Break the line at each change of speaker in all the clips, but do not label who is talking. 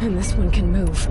And this one can move.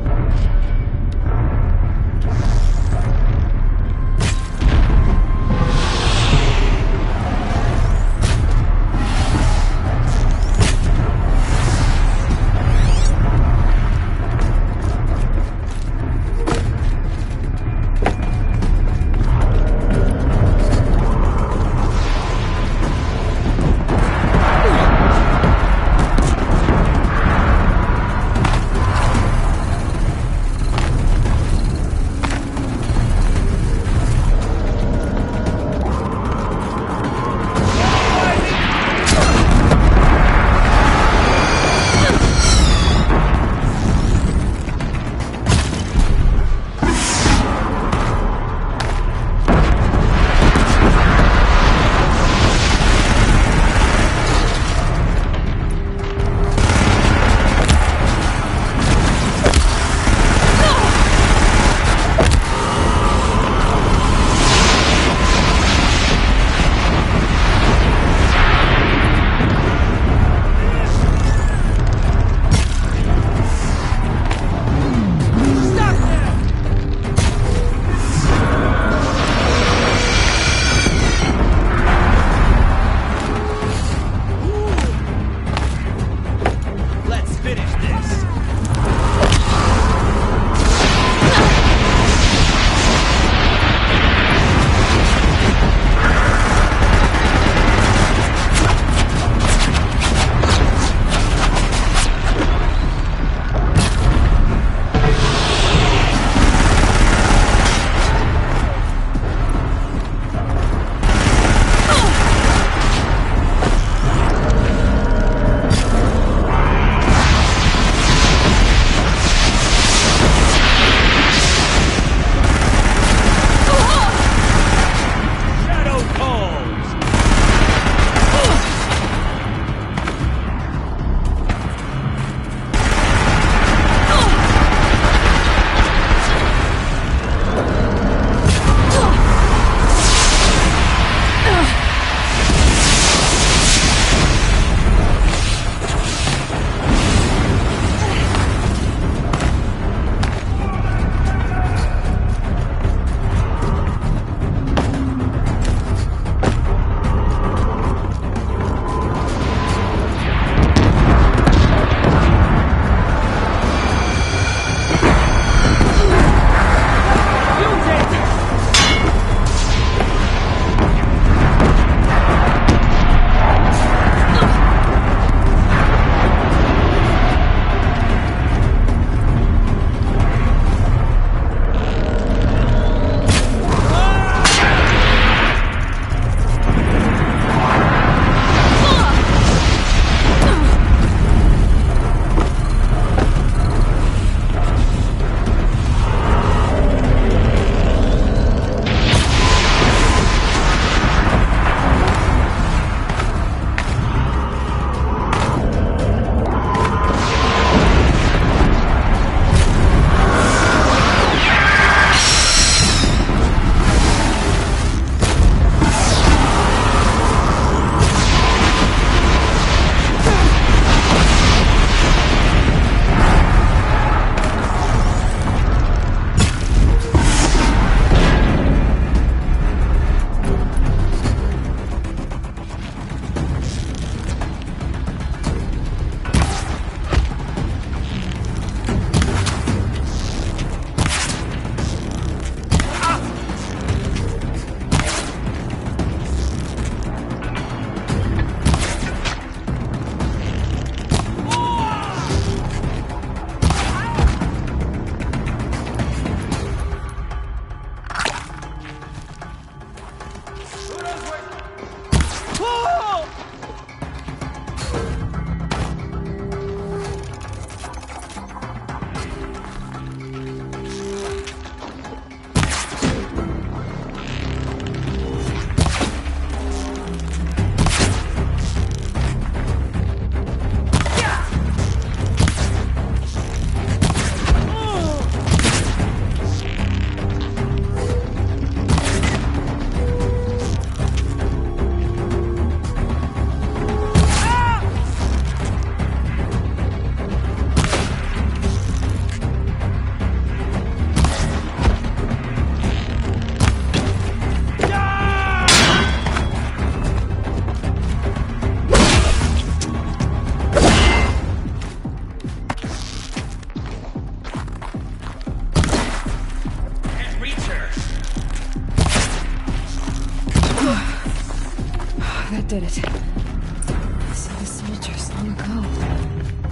That did it. So the soldiers long ago,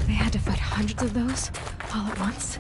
they had to fight hundreds of those all at once?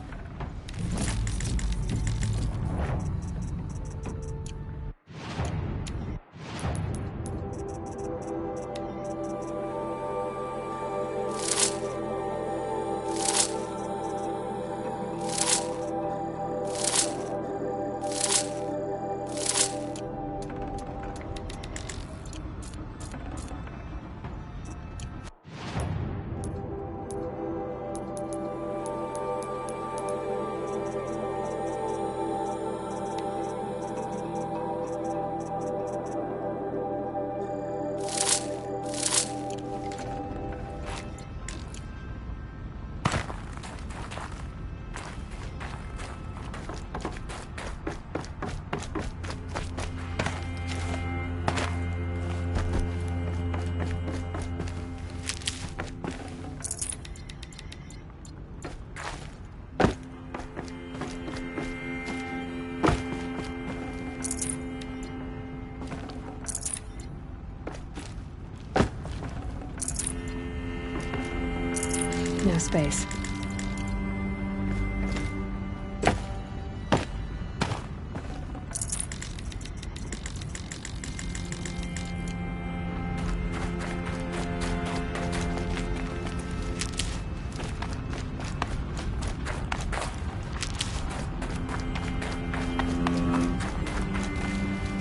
No space.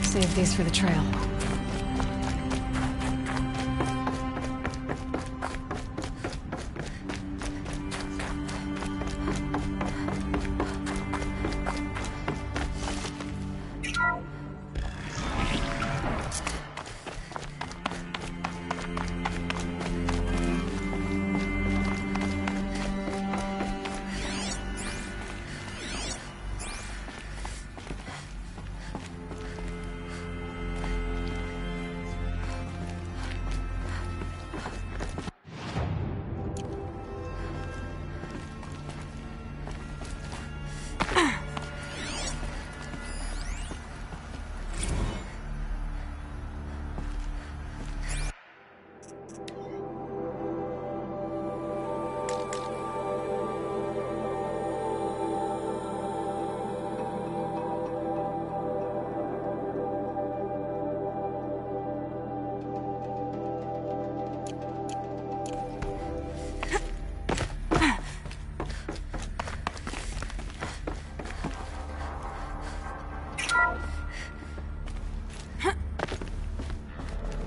Save these for the trail.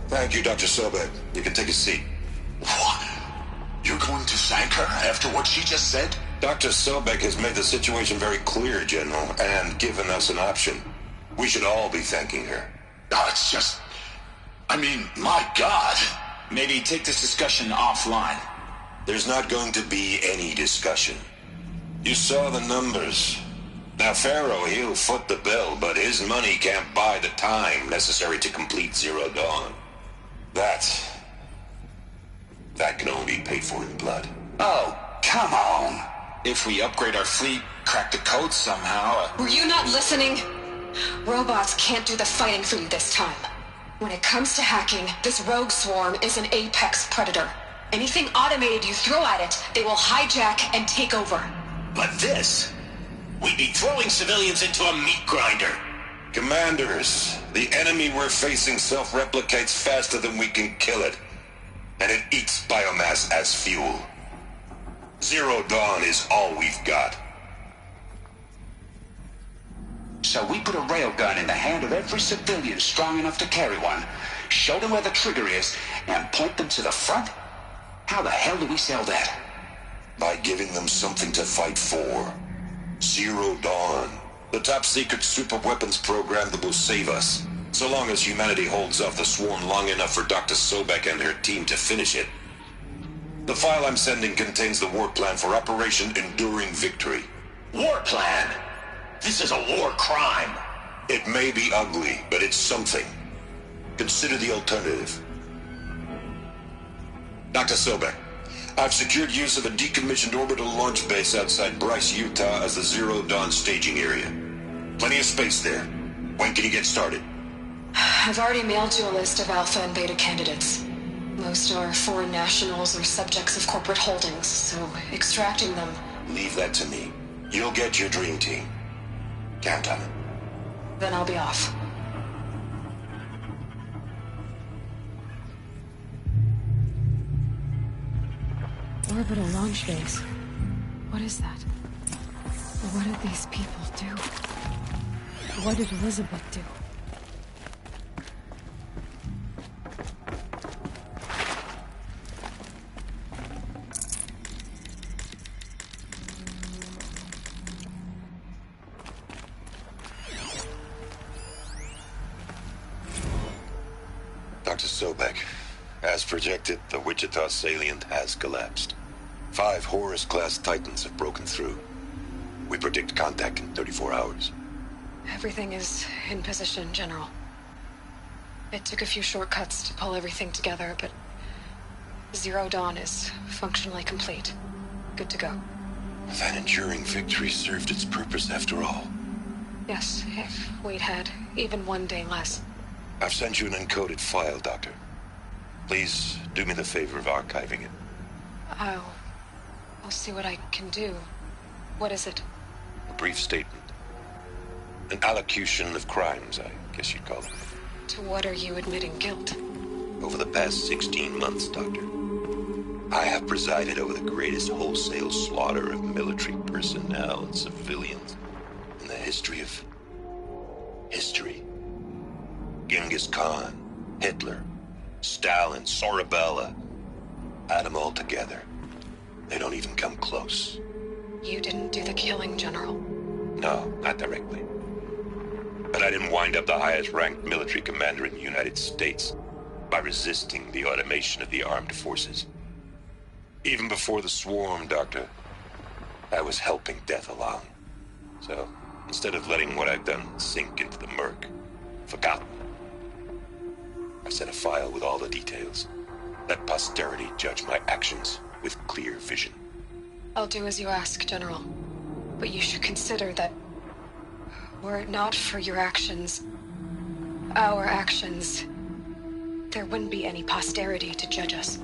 Thank you, Dr. Sobek. You can take a seat.
What? You're going to thank her after what she just said?
Dr. Sobek has made the situation very clear, General, and given us an option. We should all be thanking her.
Oh, it's just... I mean, my God.
Maybe take this discussion offline.
There's not going to be any discussion. You saw the numbers. Now, Pharaoh, he'll foot the bill, but his money can't buy the time necessary to complete Zero Dawn. That can only be paid for in blood.
Oh, come on.
If we upgrade our fleet, crack the code somehow...
Were you not listening? Robots can't do the fighting for you this time. When it comes to hacking, this rogue swarm is an apex predator. Anything automated you throw at it, they will hijack and take over.
But this... we'd be throwing civilians into a meat grinder.
Commanders, the enemy we're facing self-replicates faster than we can kill it. And it eats biomass as fuel. Zero Dawn is all we've got.
So we put a railgun in the hand of every civilian strong enough to carry one, show them where the trigger is, and point them to the front? How the hell do we sell that?
By giving them something to fight for. Zero Dawn. The top-secret super-weapons program that will save us. So long as humanity holds off the swarm long enough for Dr. Sobek and her team to finish it. The file I'm sending contains the war plan for Operation Enduring Victory.
War plan? This is a war crime.
It may be ugly, but it's something. Consider the alternative. Dr. Sobek, I've secured use of a decommissioned orbital launch base outside Bryce, Utah as the Zero Dawn staging area. Plenty of space there. When can you get started?
I've already mailed you a list of Alpha and Beta candidates. Most are foreign nationals or subjects of corporate holdings, so extracting them...
Leave that to me. You'll get your dream team. Count on it.
Then I'll be off.
Orbital launch base. What is that? What did these people do? What did Elizabeth do?
Dr. Sobek, as projected, the Wichita salient has collapsed. 5 Horus-class Titans have broken through. We predict contact in 34 hours.
Everything is in position, General. It took a few shortcuts to pull everything together, but Zero Dawn is functionally complete. Good to go.
That enduring victory served its purpose after all.
Yes, if we'd had even one day less.
I've sent you an encoded file, Doctor. Please do me the favor of archiving it.
I'll see what I can do. What is it?
A brief statement. An allocution of crimes, I guess you'd call it.
To what are you admitting guilt?
Over the past 16 months, Doctor, I have presided over the greatest wholesale slaughter of military personnel and civilians in the history of... history. Genghis Khan, Hitler, Stalin, Sorabella. Add them all together. They don't even come close.
You didn't do the killing, General.
No, not directly. But I didn't wind up the highest-ranked military commander in the United States by resisting the automation of the armed forces. Even before the swarm, Doctor, I was helping death along. So, instead of letting what I've done sink into the murk, forgotten, I set a file with all the details. Let posterity judge my actions with clear vision.
I'll do as you ask, General. But you should consider that were it not for your actions, our actions, there wouldn't be any posterity to judge us.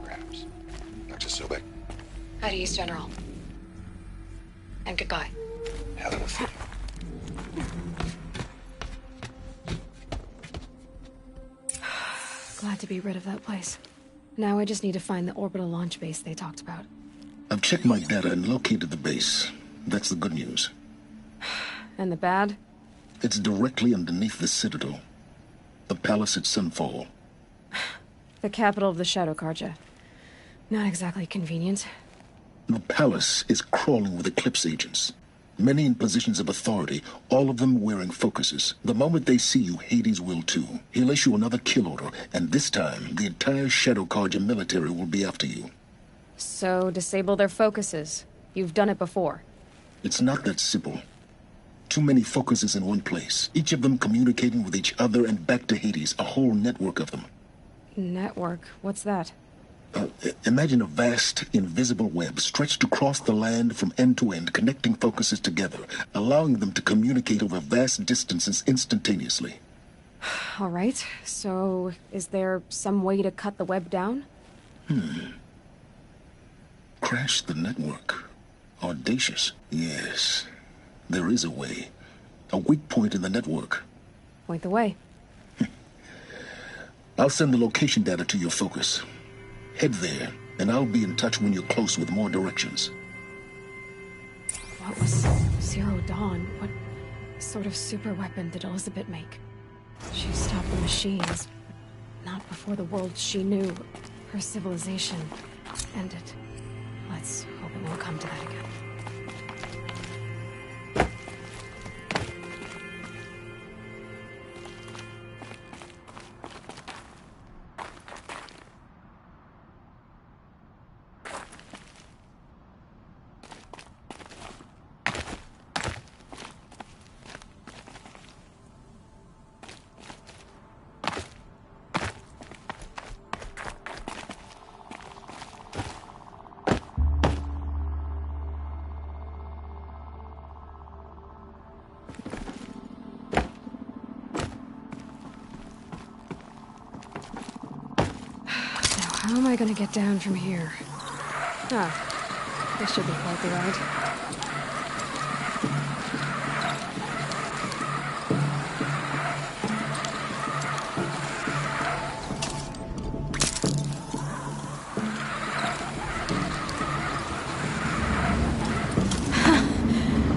Perhaps. Dr. Sobek?
At ease, General. And goodbye.
Have a feeling.
Glad to be rid of that place. Now I just need to find the orbital launch base they talked about.
I've checked my data and located the base. That's the good news.
And the bad?
It's directly underneath the Citadel. The palace at Sunfall.
The capital of the Shadow Carja. Not exactly convenient.
The palace is crawling with Eclipse agents. Many in positions of authority, all of them wearing focuses. The moment they see you, Hades will too. He'll issue another kill order, and this time, the entire Shadow Carja military will be after you.
So, disable their focuses. You've done it before.
It's not that simple. Too many focuses in one place, each of them communicating with each other and back to Hades, a whole network of them.
Network? What's that?
Imagine a vast, invisible web stretched across the land from end to end, connecting focuses together, allowing them to communicate over vast distances instantaneously.
All right, so is there some way to cut the web down?
Crash the network. Audacious. Yes, there is a way. A weak point in the network.
Point the way.
I'll send the location data to your focus. Head there, and I'll be in touch when you're close with more directions.
What was Zero Dawn? What sort of super weapon did Elizabeth make? She stopped the machines. Not before the world she knew, her civilization, ended. Let's hope it won't come to that again. How am I gonna get down from here? Ah, this should be quite the ride.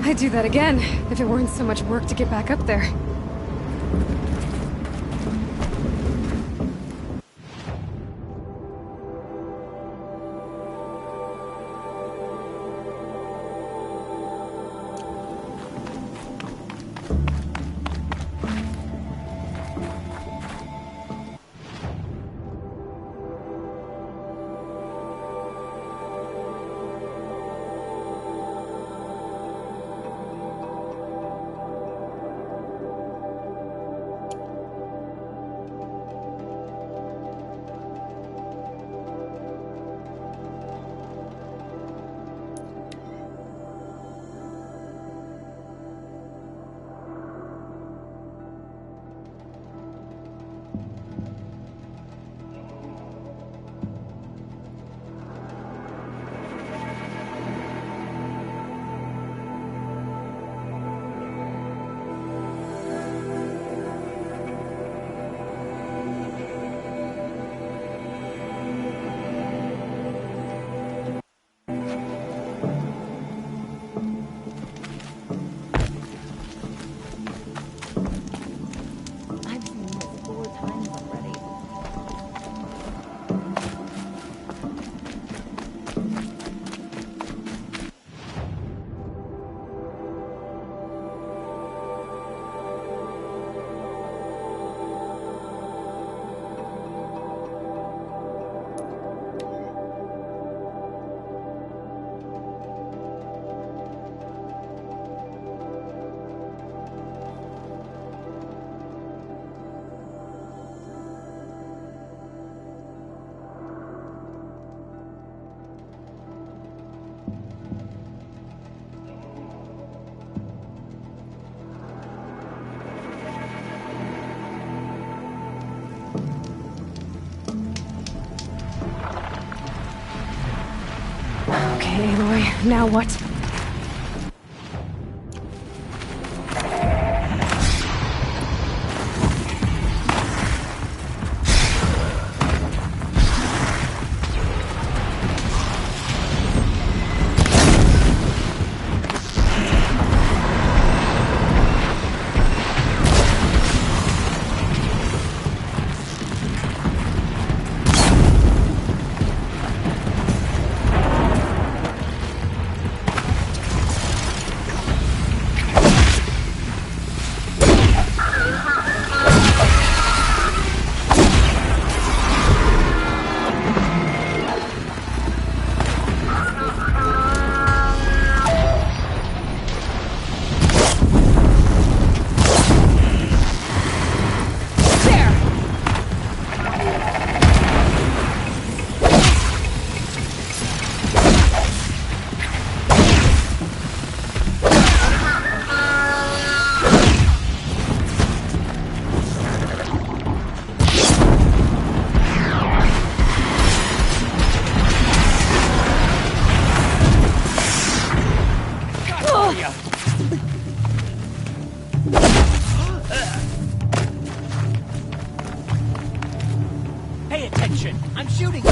I'd do that again, if it weren't so much work to get back up there. Okay, Aloy, now what?
Pay attention! I'm shooting!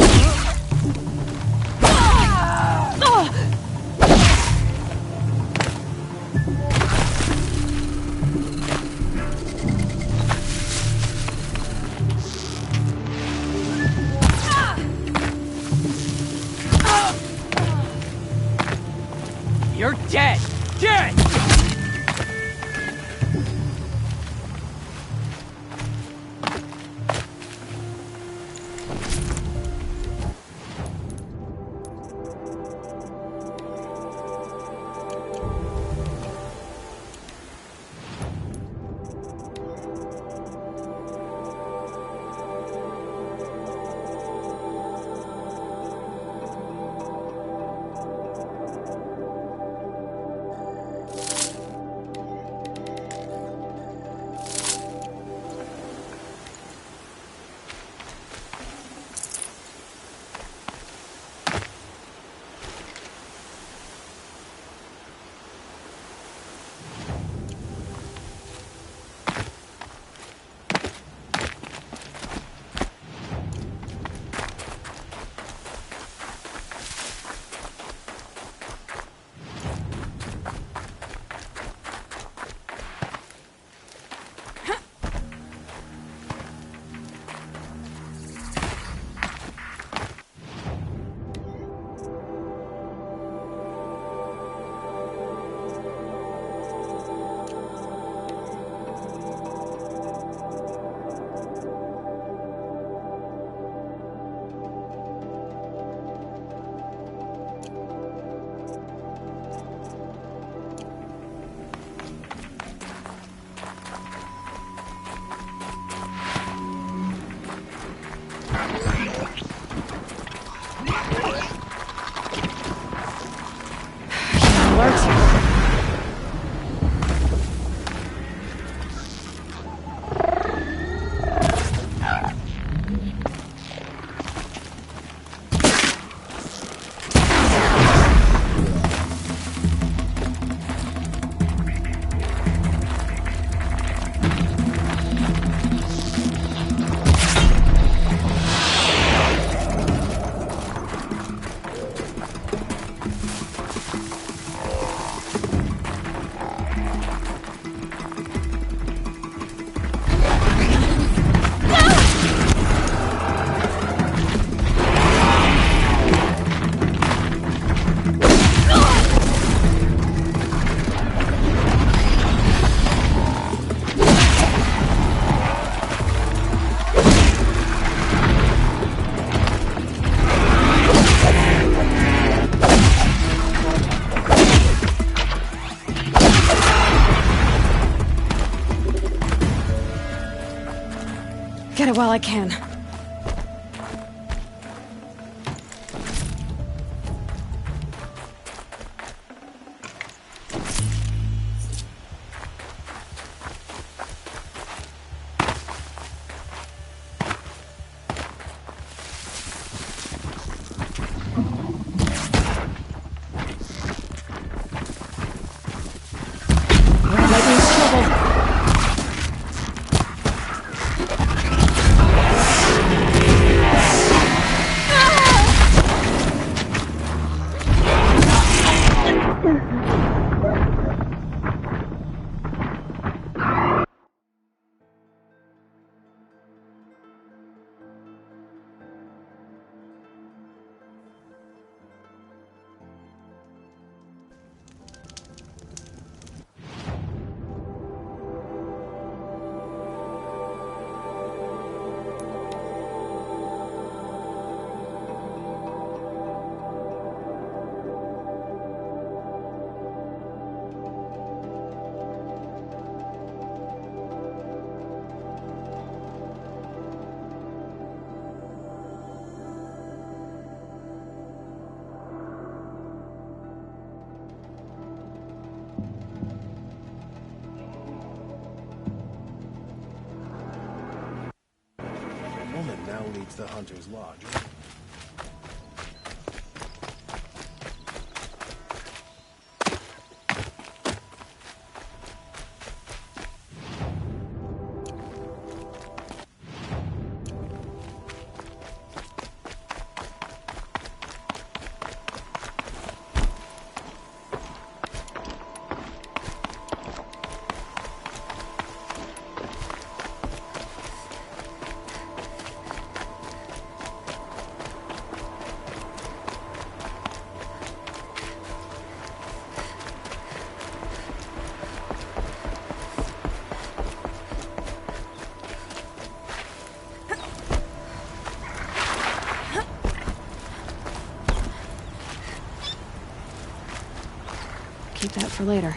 You're dead! Dead!
while I can.
Leads the Hunter's Lodge.
Keep that for later.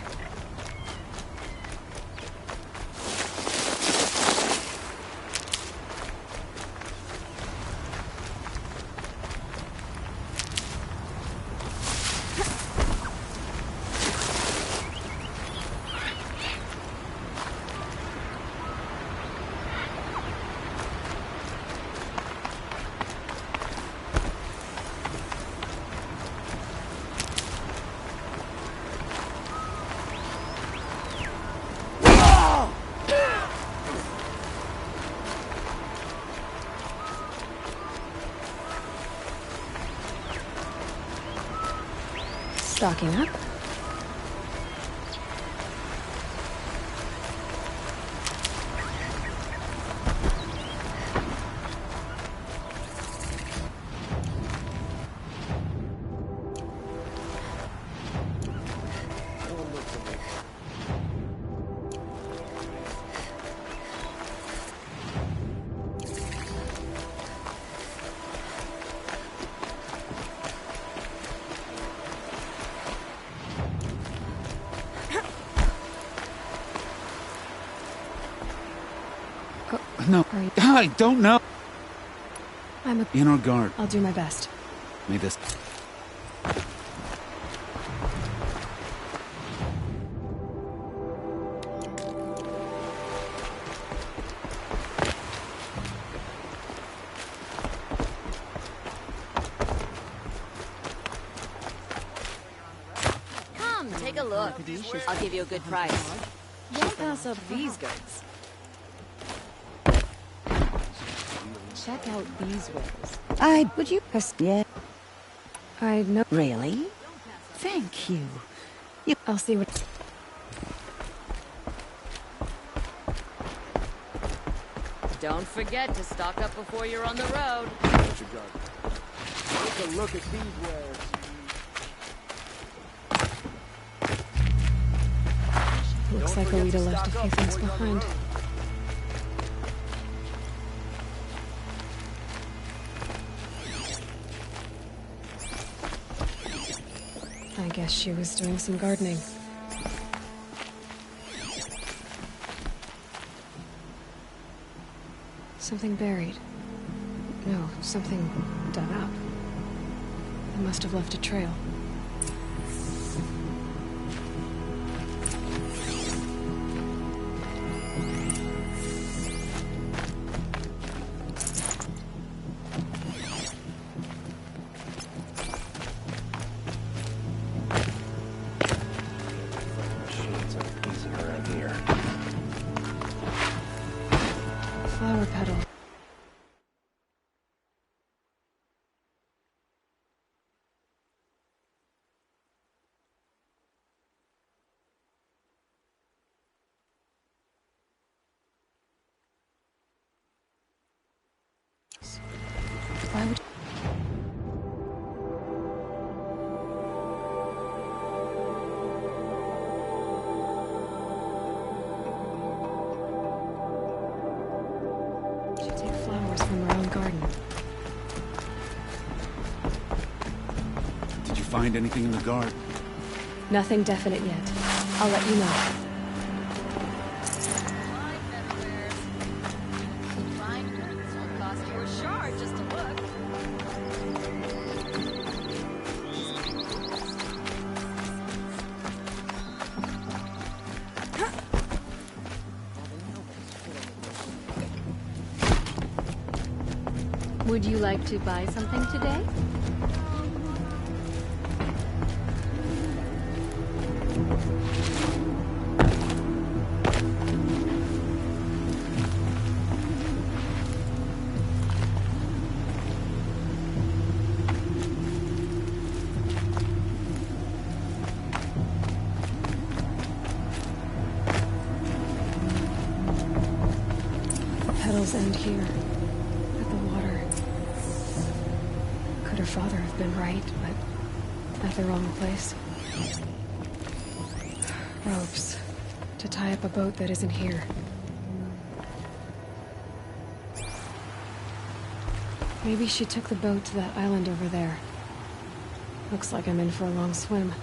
Stocking up.
No, I don't know.
I'm
in our guard.
I'll do my best.
May this...
Come, take a look. I'll give you a good price. Don't pass up these goods. Check out these wares.
Would you? Yeah.
I know.
Really? Thank you.
I'll see what...
Don't forget to stock up before you're on the road.
Take a look at these wares.
Looks like Alita left a few things behind. I guess she was doing some gardening. Something buried. No, something dug up. It must have left a trail. Flower petal. Why would... She'd take flowers from her own garden.
Did you find anything in the garden?
Nothing definite yet. I'll let you know.
Would you like to buy something today?
Petals end here. Could her father have been right, but at the wrong place? Ropes. To tie up a boat that isn't here. Maybe she took the boat to that island over there. Looks like I'm in for a long swim.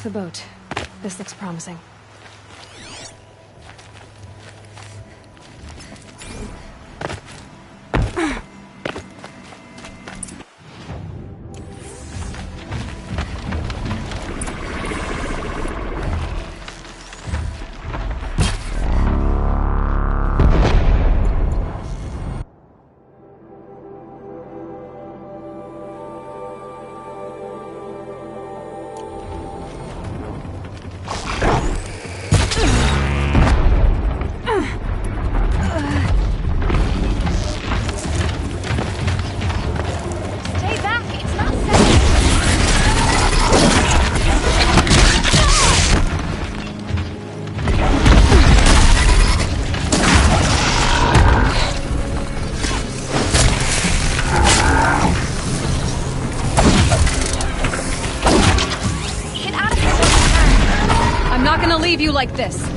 The boat. This looks promising. Leave you like this.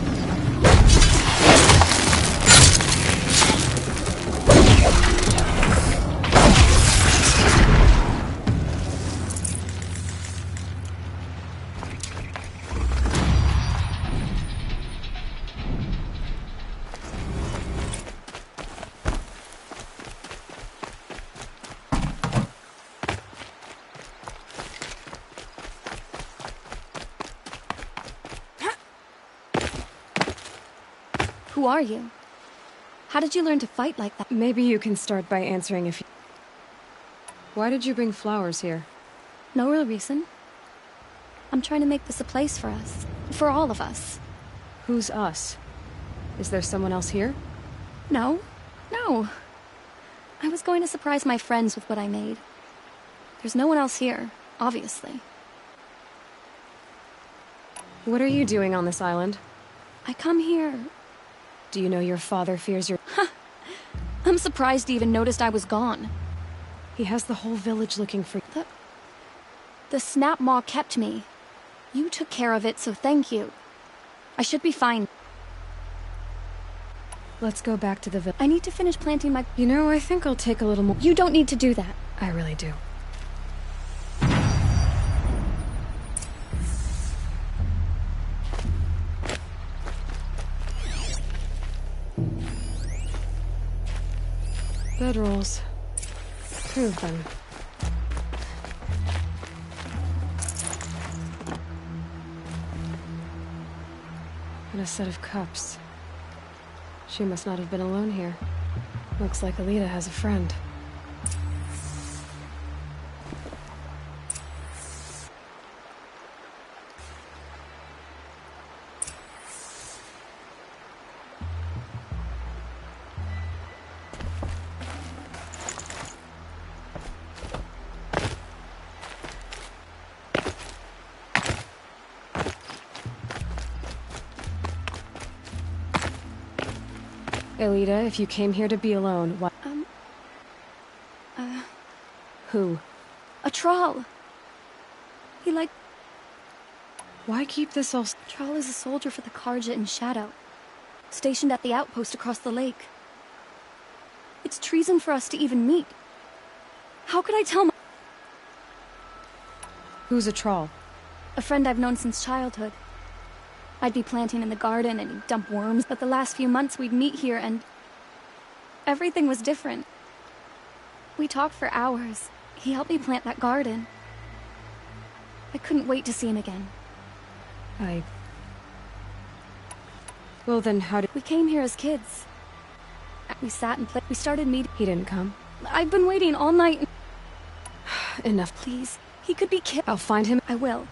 Who are you? How did you learn to fight like that?
Maybe you can start by answering if you... Why did you bring flowers here?
No real reason. I'm trying to make this a place for us. For all of us.
Who's us? Is there someone else here?
No. No. I was going to surprise my friends with what I made. There's no one else here, obviously.
What are you doing on this island?
I come here.
Do you know your father fears your...
I'm surprised he even noticed I was gone.
He has the whole village looking for...
The Snap Maw kept me. You took care of it, so thank you. I should be fine.
Let's go back to the village.
I need to finish planting my...
You know, I think I'll take a little more...
You don't need to do that.
I really do. Bedrolls. Prove them. And a set of cups. She must not have been alone here. Looks like Alita has a friend. Alita, if you came here to be alone, why— Who?
A Troll. He
Why keep this all—
Troll is a soldier for the Karja in Shadow. Stationed at the outpost across the lake. It's treason for us to even meet. How could I tell my—
Who's a Troll?
A friend I've known since childhood. I'd be planting in the garden and he'd dump worms, but the last few months we'd meet here and everything was different. We talked for hours. He helped me plant that garden. I couldn't wait to see him again.
Well then, how did—
We came here as kids. We sat and played. We started meeting.
He didn't come?
I've been waiting all night.
Enough.
Please. He could be killed.
I'll find him.
I will.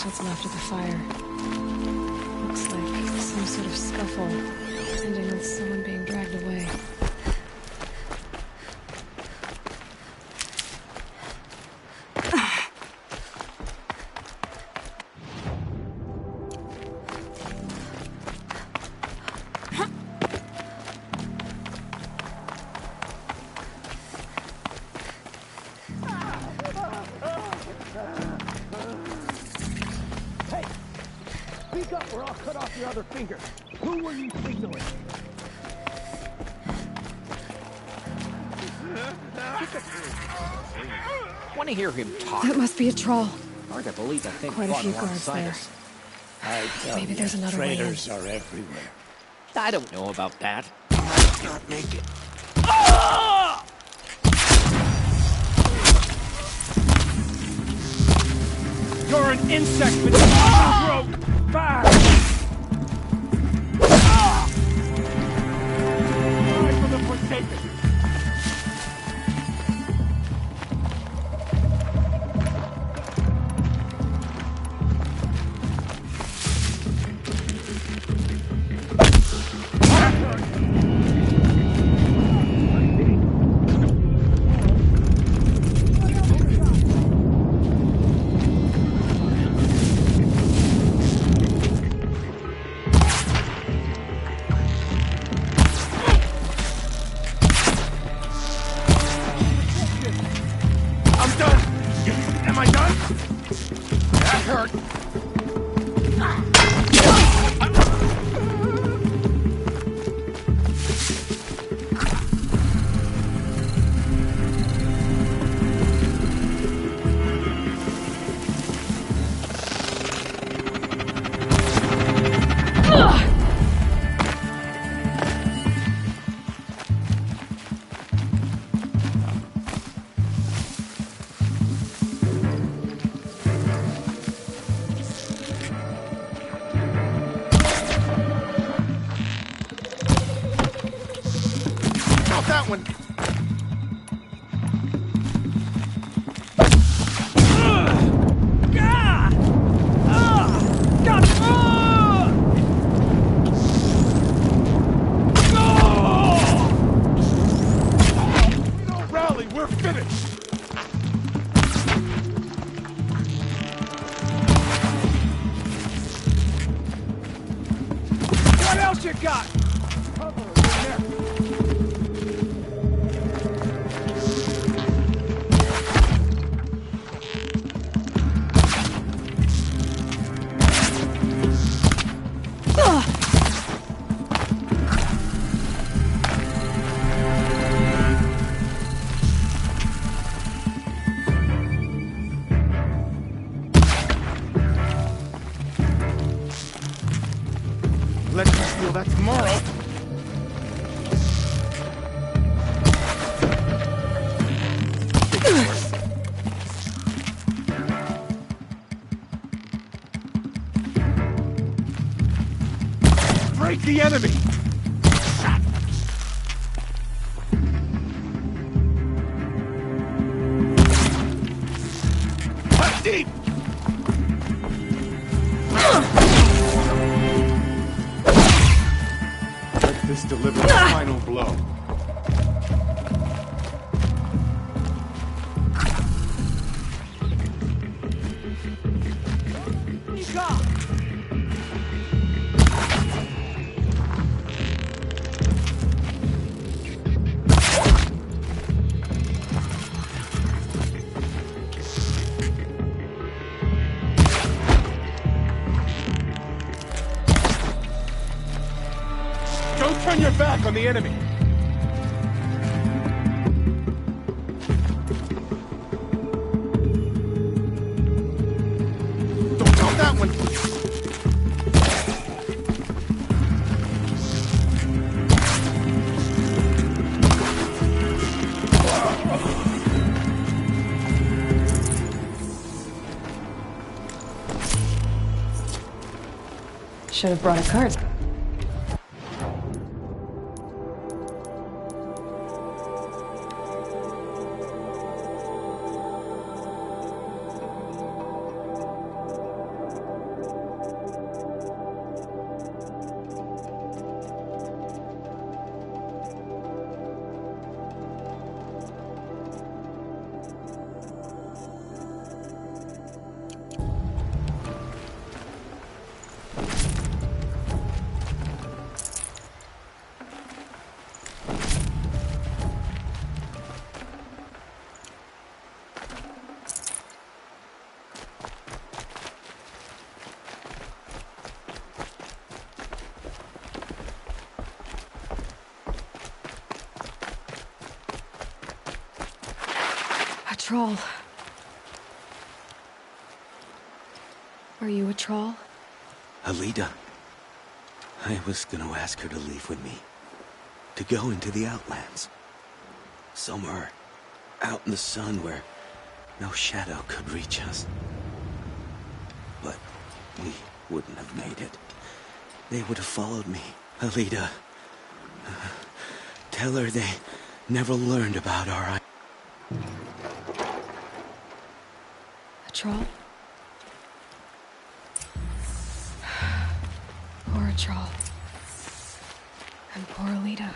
What's left of the fire? Looks like some sort of scuffle, ending with someone being dragged away.
Speak up or I'll cut off your other finger. Who were you signaling?
Want to hear him talk?
That must be a troll.
Hard to believe that thing
Quite a
fought
few guards
alongside
there.
us.
I tell
Maybe
you,
there's another way in.
traitors are everywhere.
I don't know about that.
Might not make it.
You're an insect with a throat! Fire! Die for the Forsaken!
That one. Rally, we're finished. What else you got? Cover your neck. Let me feel that tomorrow. Break the enemy! Cut deep! Let this deliver the final blow. Don't turn your back on the enemy! Don't count that one!
should have brought a card. Troll. Are you a troll?
Alida. I was gonna ask her to leave with me. To go into the Outlands. Somewhere out in the sun where no shadow could reach us. But we wouldn't have made it. They would have followed me. Alida. Tell her they never learned about our...
Troll? Poor troll. And poor Alida.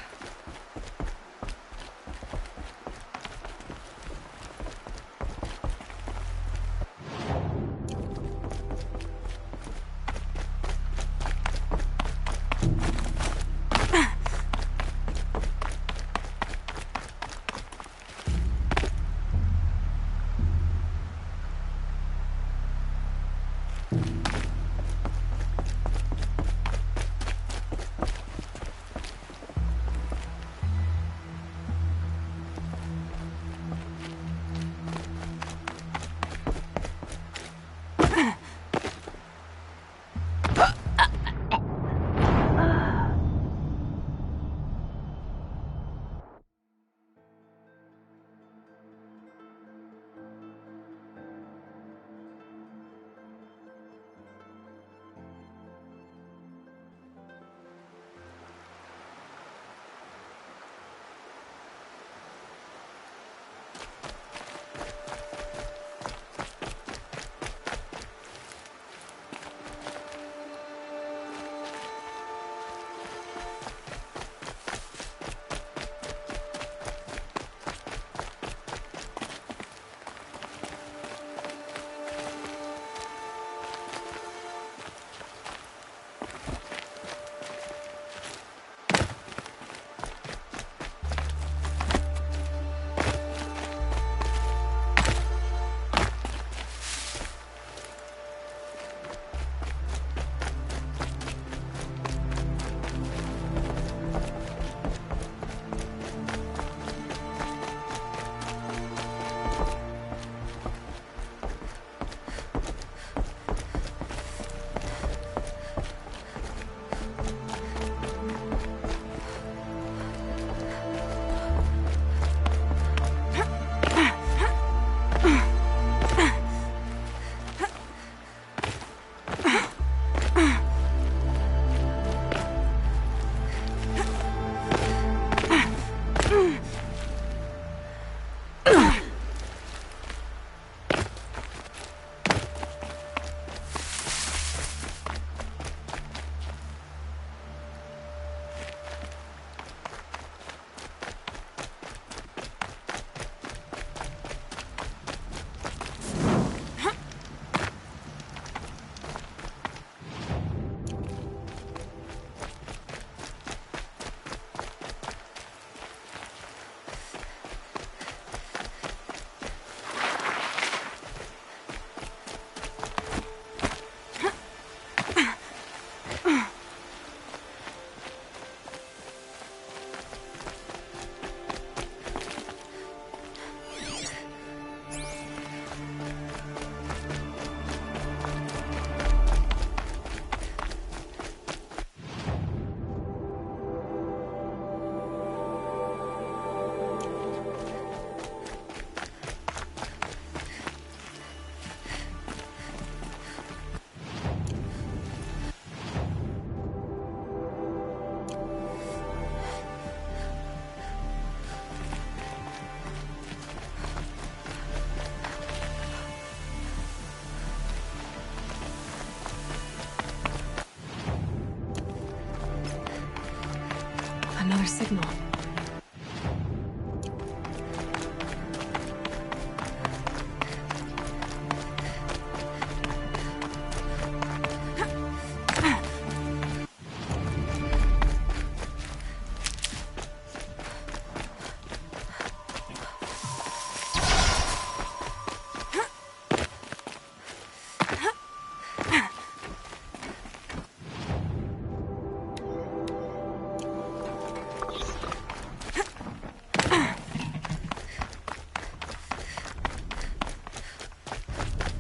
Another signal.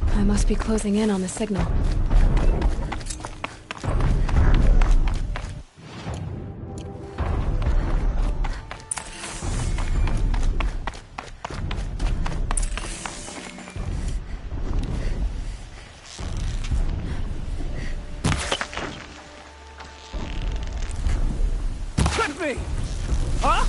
I must be closing in on the signal.
With me! Huh?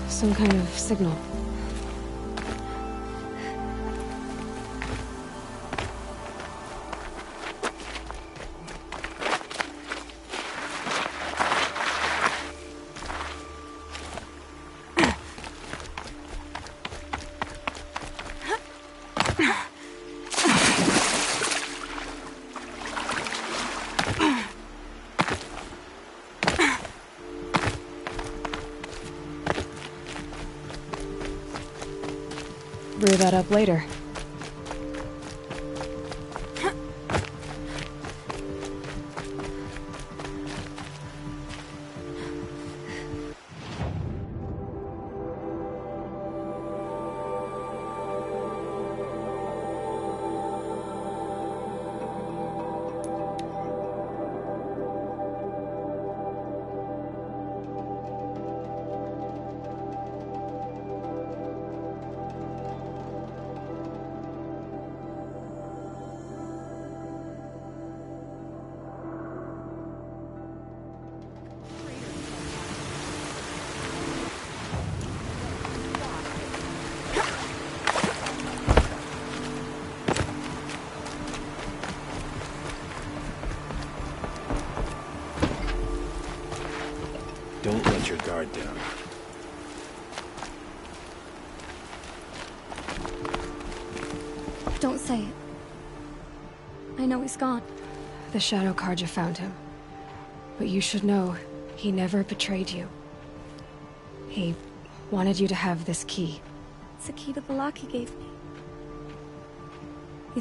Some kind of signal. Brew that up later.
Don't let your guard down.
Don't say it. I know he's gone.
The Shadow Carja found him. But you should know, he never betrayed you. He wanted you to have this key.
It's the key to the lock he gave me. He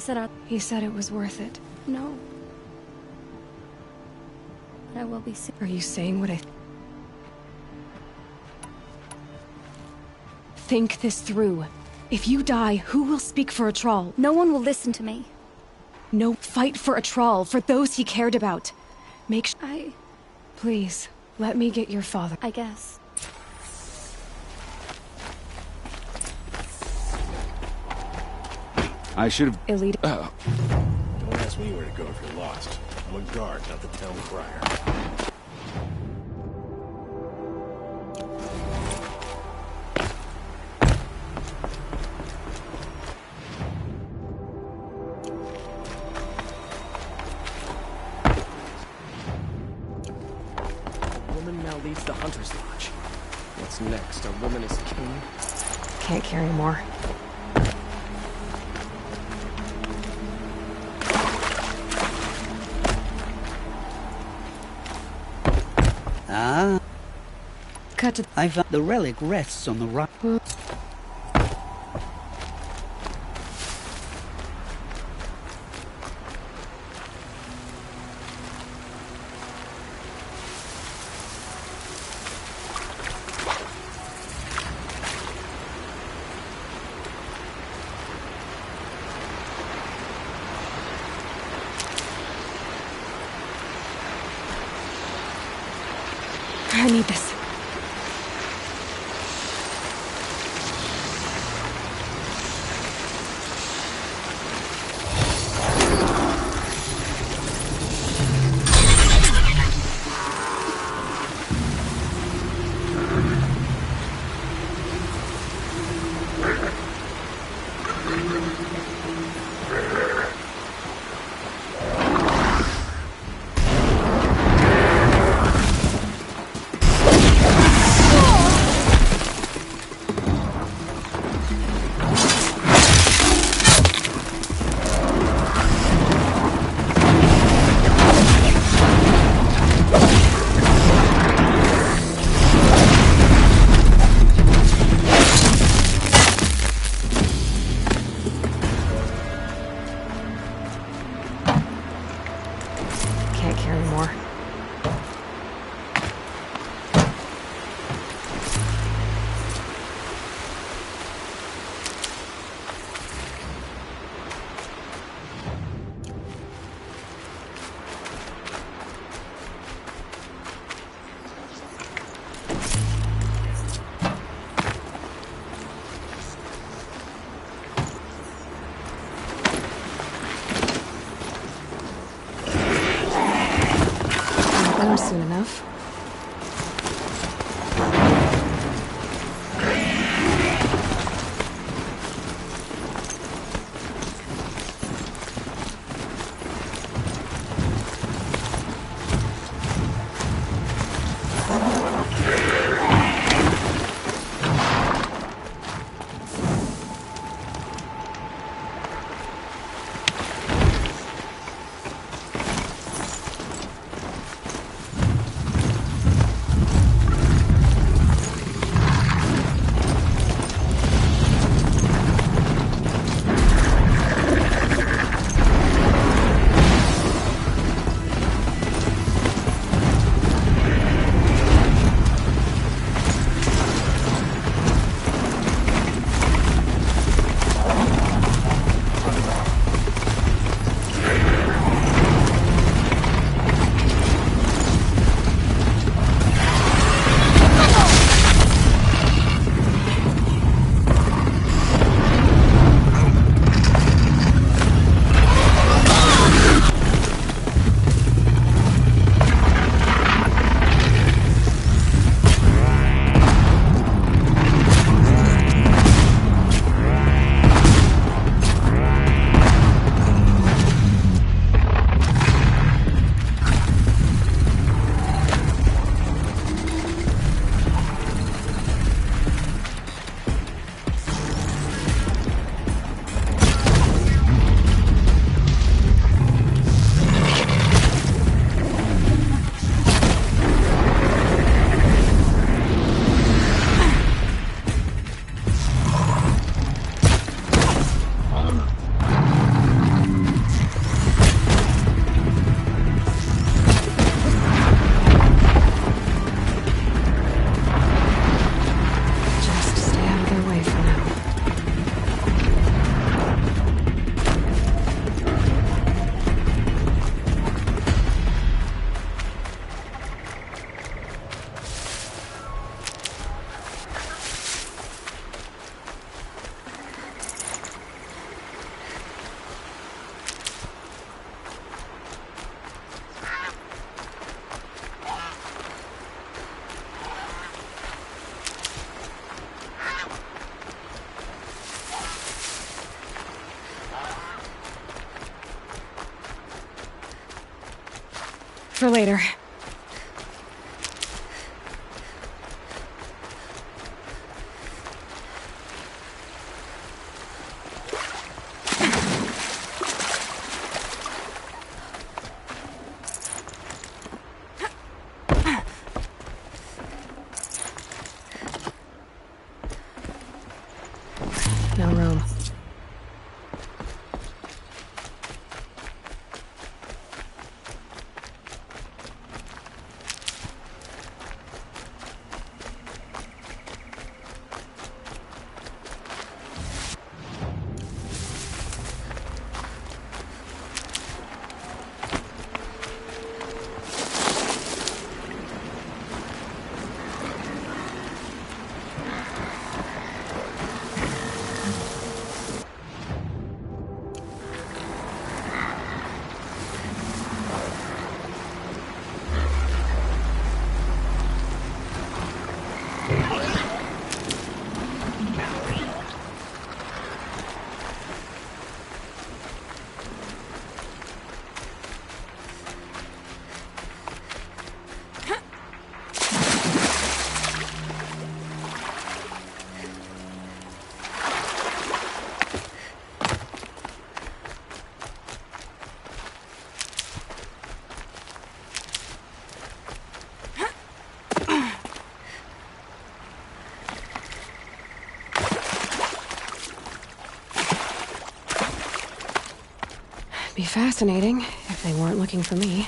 said it was worth it. No. But I will be soon.
Are you saying what I... Think this through. If you die, who will speak for Atral?
No one will listen to me.
No, fight for Atral, for those he cared about. Make sure... Please, let me get your father.
I guess.
I should have...
Elite...
Don't ask me where to go if you're lost. I'm a guard, not the town crier.
Leads the Hunter's Lodge. What's next? A woman is king?
Can't carry more.
Ah.
Cut to...
I found the relic rests on the right.
I need this. Soon enough. For later. No room. Be fascinating if they weren't looking for me.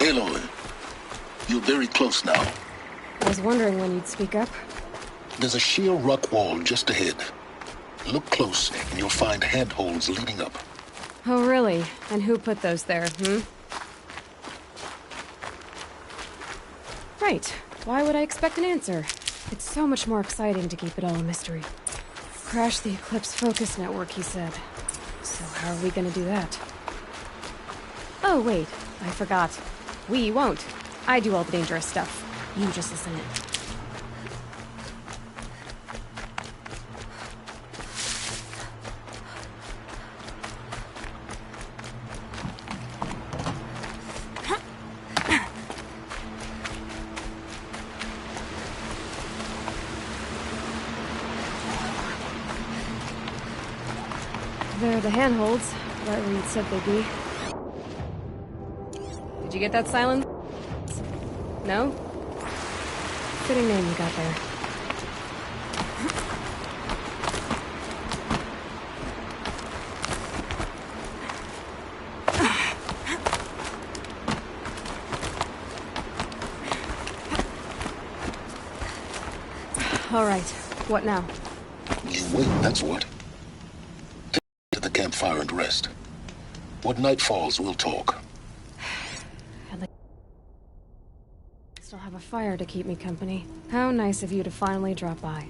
Aloy, you're very close now.
I was wondering when you'd speak up.
There's a sheer rock wall just ahead. Look close, and you'll find handholds leading up.
Oh, really? And who put those there, Right. Why would I expect an answer? It's so much more exciting to keep it all a mystery. Crash the Eclipse focus network, he said. So how are we gonna do that? Oh, wait. I forgot. We won't. I do all the dangerous stuff. You just listen in. They're the handholds, right where you'd said they'd be. Did you get that silence? No? Fitting name you got there. All right. What now?
You wait, that's what. Take to the campfire and rest. When night falls, we'll talk.
Still have a fire to keep me company. How nice of you to finally drop by.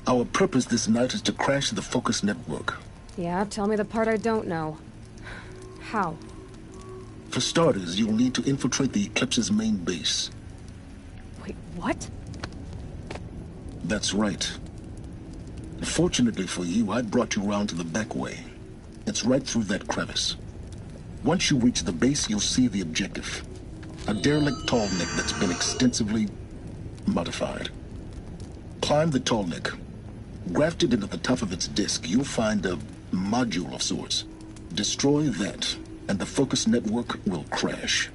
Our purpose this night is to crash the focus network.
Yeah, tell me the part I don't know. How?
For starters, you'll need to infiltrate the Eclipse's main base.
Wait, what?
That's right. Fortunately for you, I brought you round to the back way. It's right through that crevice. Once you reach the base, you'll see the objective. A derelict tallneck that's been extensively modified. Climb the tallneck. Grafted into the top of its disk, you'll find a module of sorts. Destroy that, and the focus network will crash.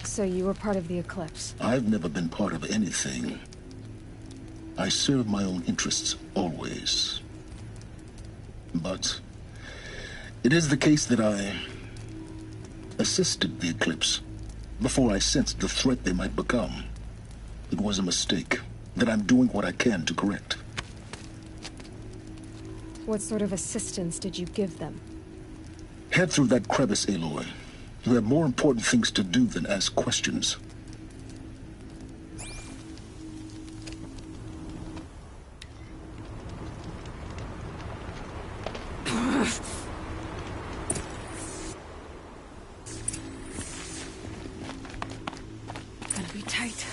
So you were part of the Eclipse?
I've never been part of anything. I serve my own interests, always. But it is the case that I assisted the Eclipse before I sensed the threat they might become. It was a mistake that I'm doing what I can to correct.
What sort of assistance did you give them?
Head through that crevice, Aloy. You have more important things to do than ask questions.
Gotta be tight.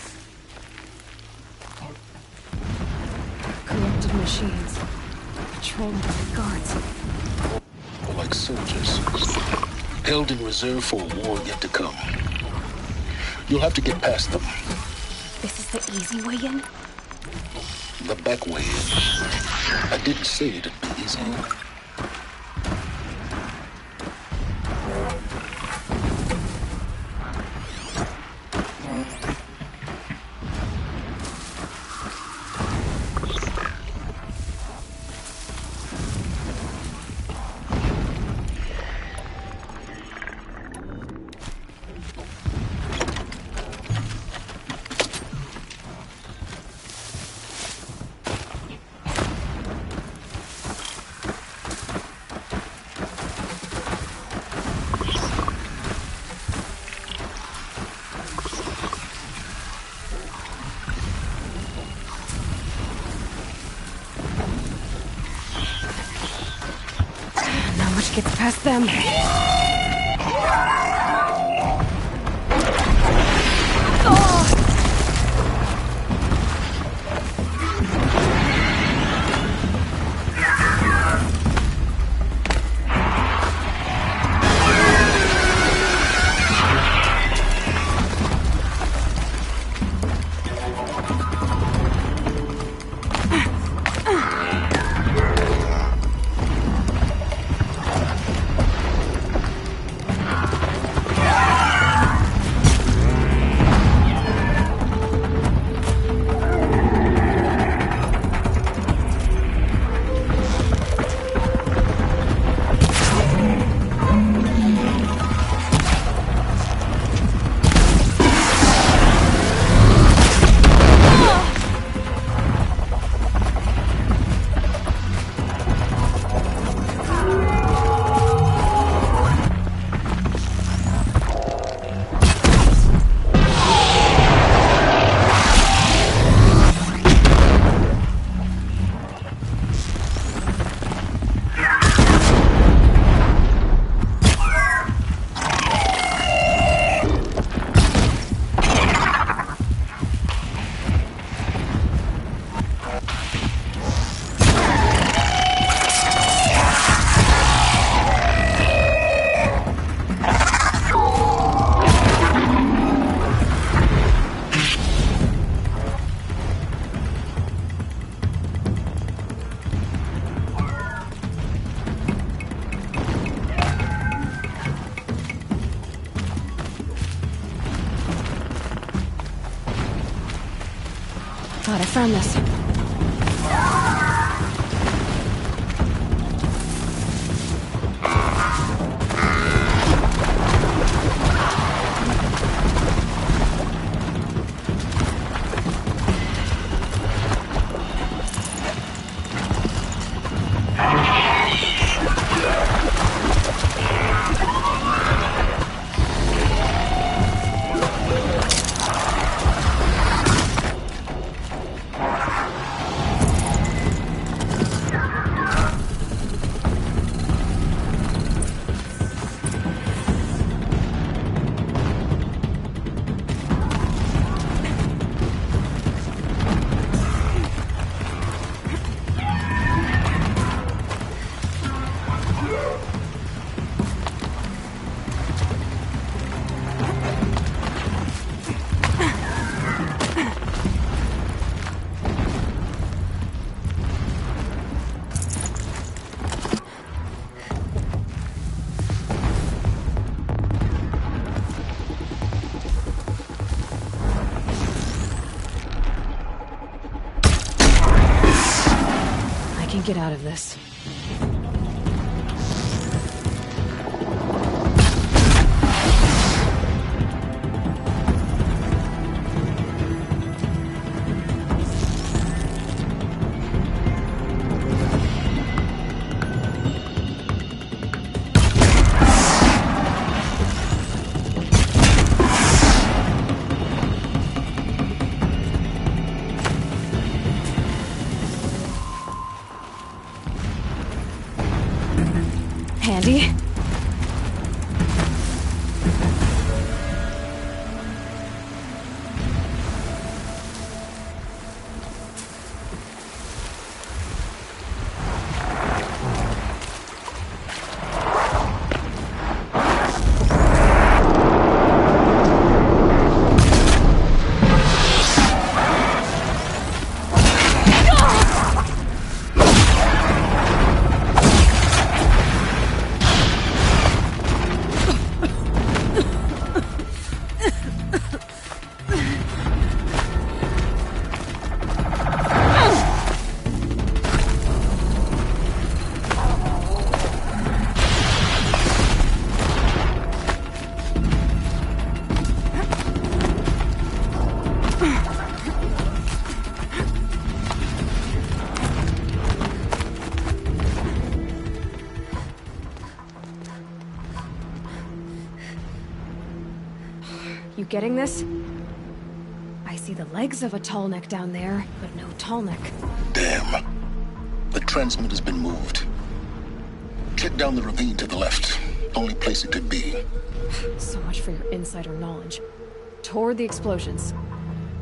Corrupted machines. Patrolled by guards.
Like soldiers. Held in reserve for a war yet to come. You'll have to get past them.
This is the easy way in?
The back way in. I didn't say it'd be easy.
Gets past them. Thought I found this. Get out of this. Handy. You getting this? I see the legs of a tall neck down there, but no tall neck.
Damn. The transmitter's been moved. Check down the ravine to the left. Only place it could be.
So much for your insider knowledge. Toward the explosions.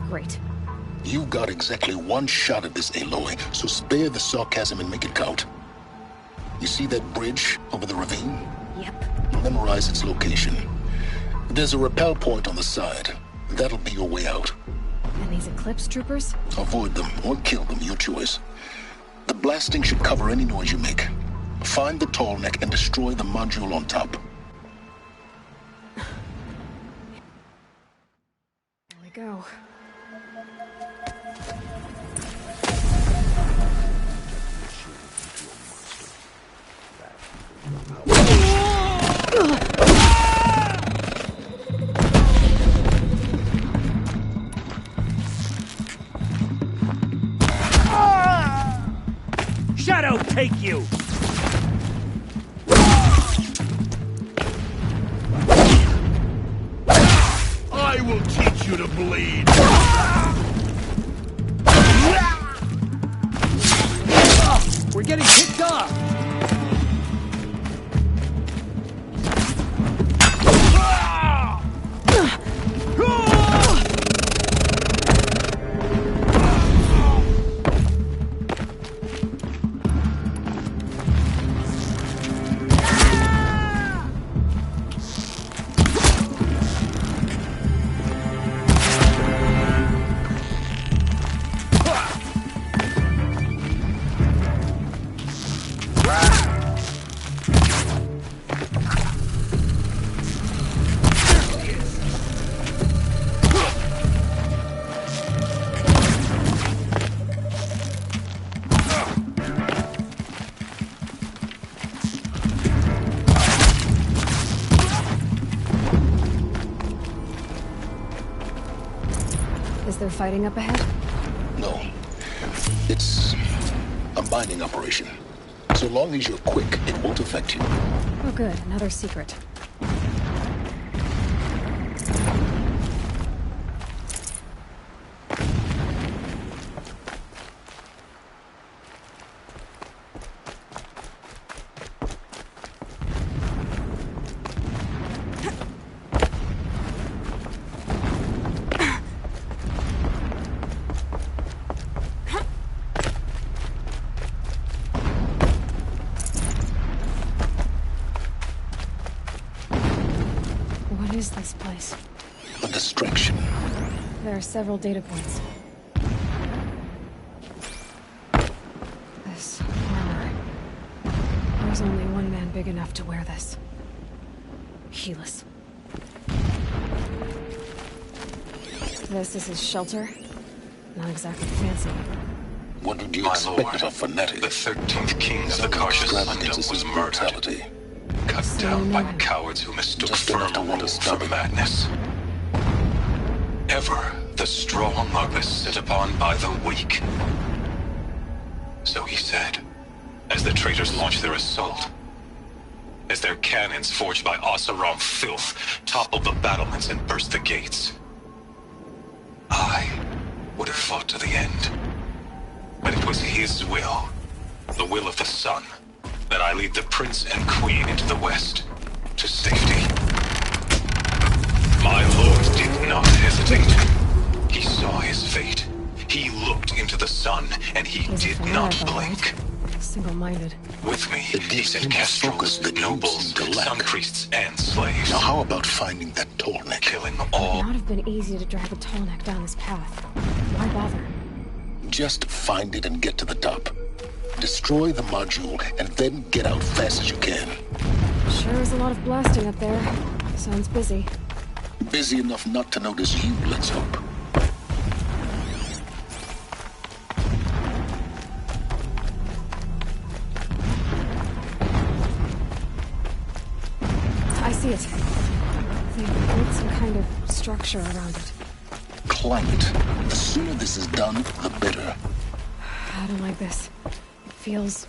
Great.
You got exactly one shot at this, Aloy, so spare the sarcasm and make it count. You see that bridge over the ravine?
Yep.
Memorize its location. There's a rappel point on the side. That'll be your way out.
And these Eclipse troopers?
Avoid them or kill them, your choice. The blasting should cover any noise you make. Find the tall neck and destroy the module on top.
Here we go.
Shadow take you! I will teach you to bleed!
We're getting picked off!
Is there fighting up ahead?
No. It's a mining operation. So long as you're quick, it won't affect you.
Oh good, another secret. What is this place?
A distraction.
There are several data points. This armor. There's only one man big enough to wear this. Helis. This is his shelter. Not exactly fancy.
What would you expect of a fanatic?
The 13th king of the Cautious Sundom was murdered. Cut down by cowards who mistook firm rule for madness. Ever the strong are beset upon by the weak. So he said, as the traitors launched their assault. As their cannons forged by Oseram filth toppled the battlements and burst the gates. I would have fought to the end. But it was his will, the will of the sun,
Then I lead the prince and queen into the west, to safety. My lord did not hesitate. He saw his fate. He looked into the sun, and he did not blink.
Single-minded.
With me, he sent kestrels, nobles, sun priests, and slaves.
Now how about finding that tallneck?
Killing
It
all.
would not have been easy to drag a tallneck down this path. Why bother?
Just find it and get to the top. Destroy the module, and then get out fast as you can.
Sure is a lot of blasting up there. Sounds busy.
Busy enough not to notice you, let's hope.
I see it. They built some kind of structure around it.
Climb it. The sooner this is done, the better.
I don't like this. It feels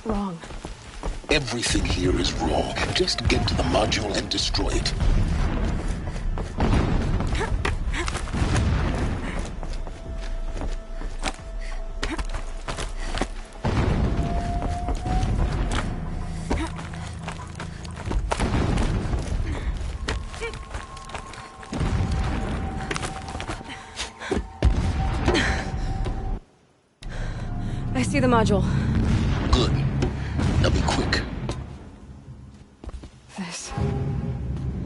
wrong.
Everything here is wrong. Just get to the module and destroy it.
I see the module.
Good. Now be quick.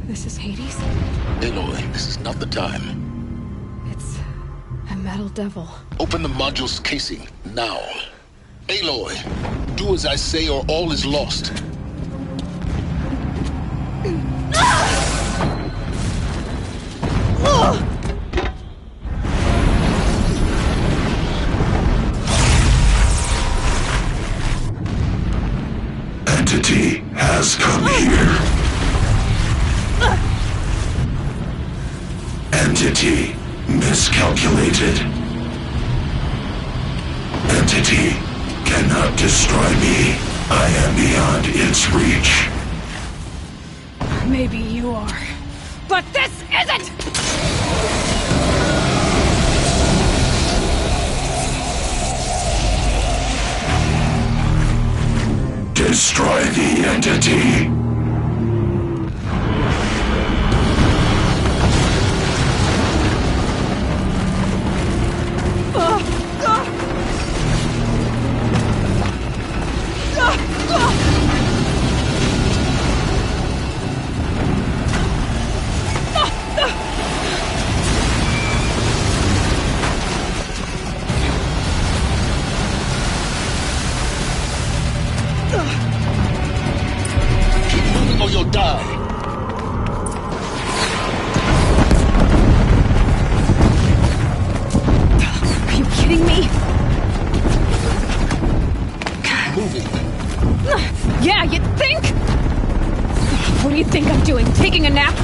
This is Hades?
Aloy, this is not the time.
It's a metal devil.
Open the module's casing, now. Aloy, do as I say or all is lost.
Entity has come here. Entity miscalculated. Entity cannot destroy me. I am beyond its reach.
Maybe you are. But this isn't!
Destroy the entity.
Keep moving or you'll die.
Are you kidding me?
Moving.
Yeah, you think? What do you think I'm doing? Taking a nap?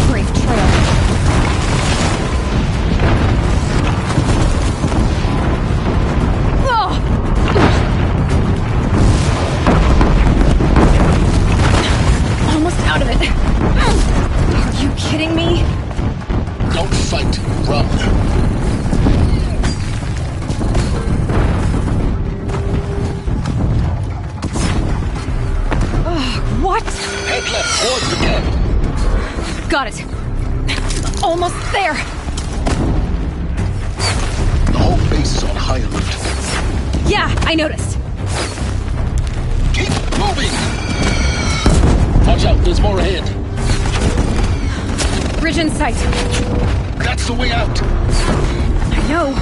Brave trail. Almost out of it. Are you kidding me?
Don't fight, run.
What?
Head left towards the gap.
Got it. Almost there.
The whole base is on high alert.
Yeah, I noticed.
Keep moving! Watch out, there's more ahead.
Bridge in sight.
That's the way out.
I know.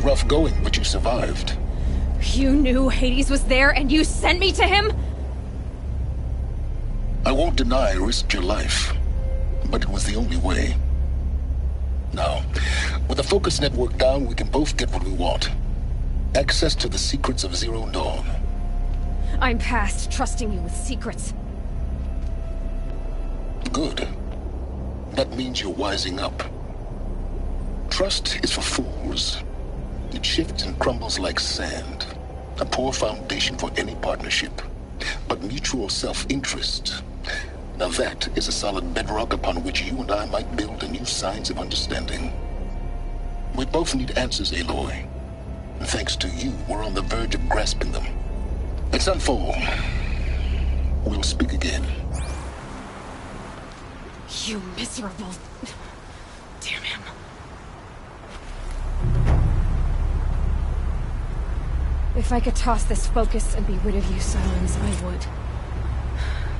rough going, but you survived.
You knew Hades was there and you sent me to him?
I won't deny I risked your life, but it was the only way. Now, with the focus network down, we can both get what we want. Access to the secrets of Zero Dawn.
I'm past trusting you with secrets.
Good. That means you're wising up. Trust is for fools. It shifts and crumbles like sand. A poor foundation for any partnership. But mutual self-interest, now that is a solid bedrock upon which you and I might build a new science of understanding. We both need answers, Aloy. And thanks to you, we're on the verge of grasping them. Let's unfold. We'll speak again.
You miserable... Damn him. If I could toss this focus and be rid of you, Silence, I would.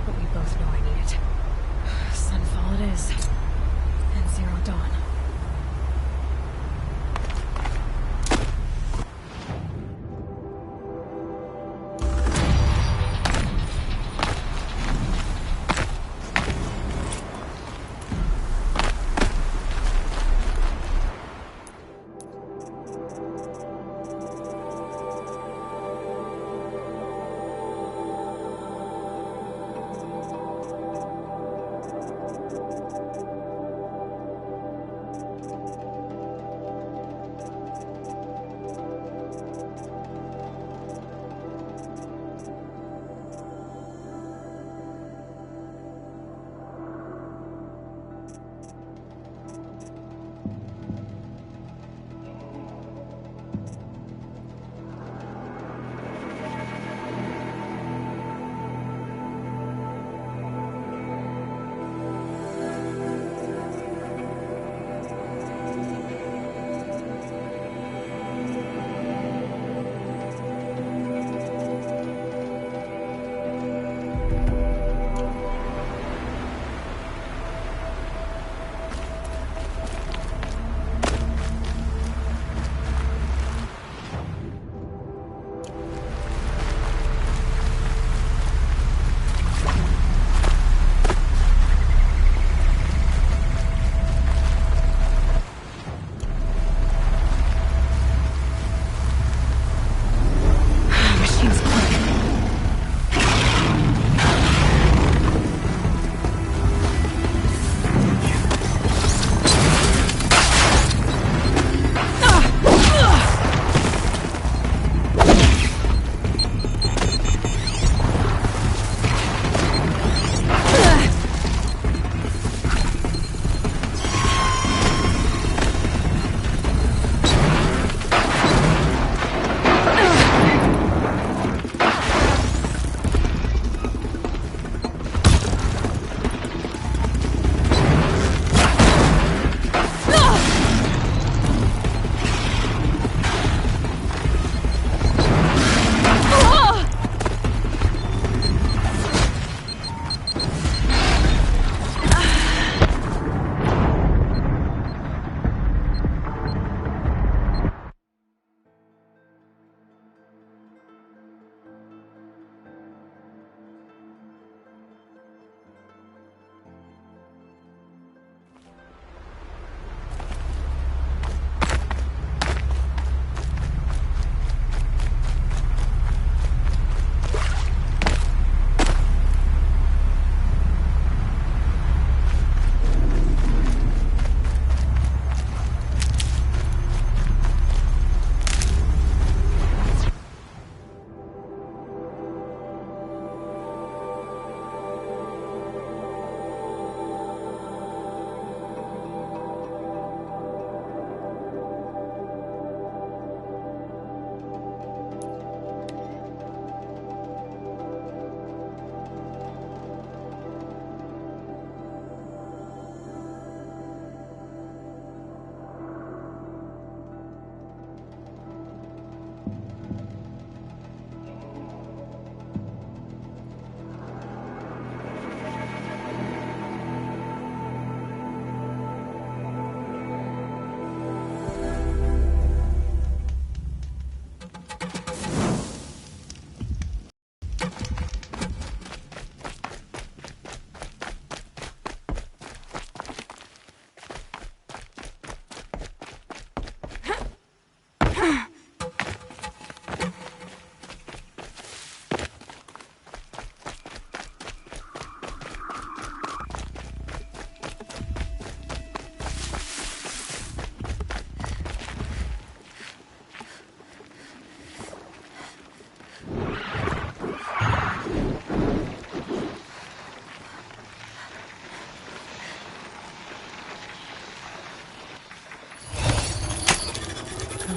But we both know I need it. Sunfall it is. And Zero Dawn.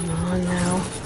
Come on now.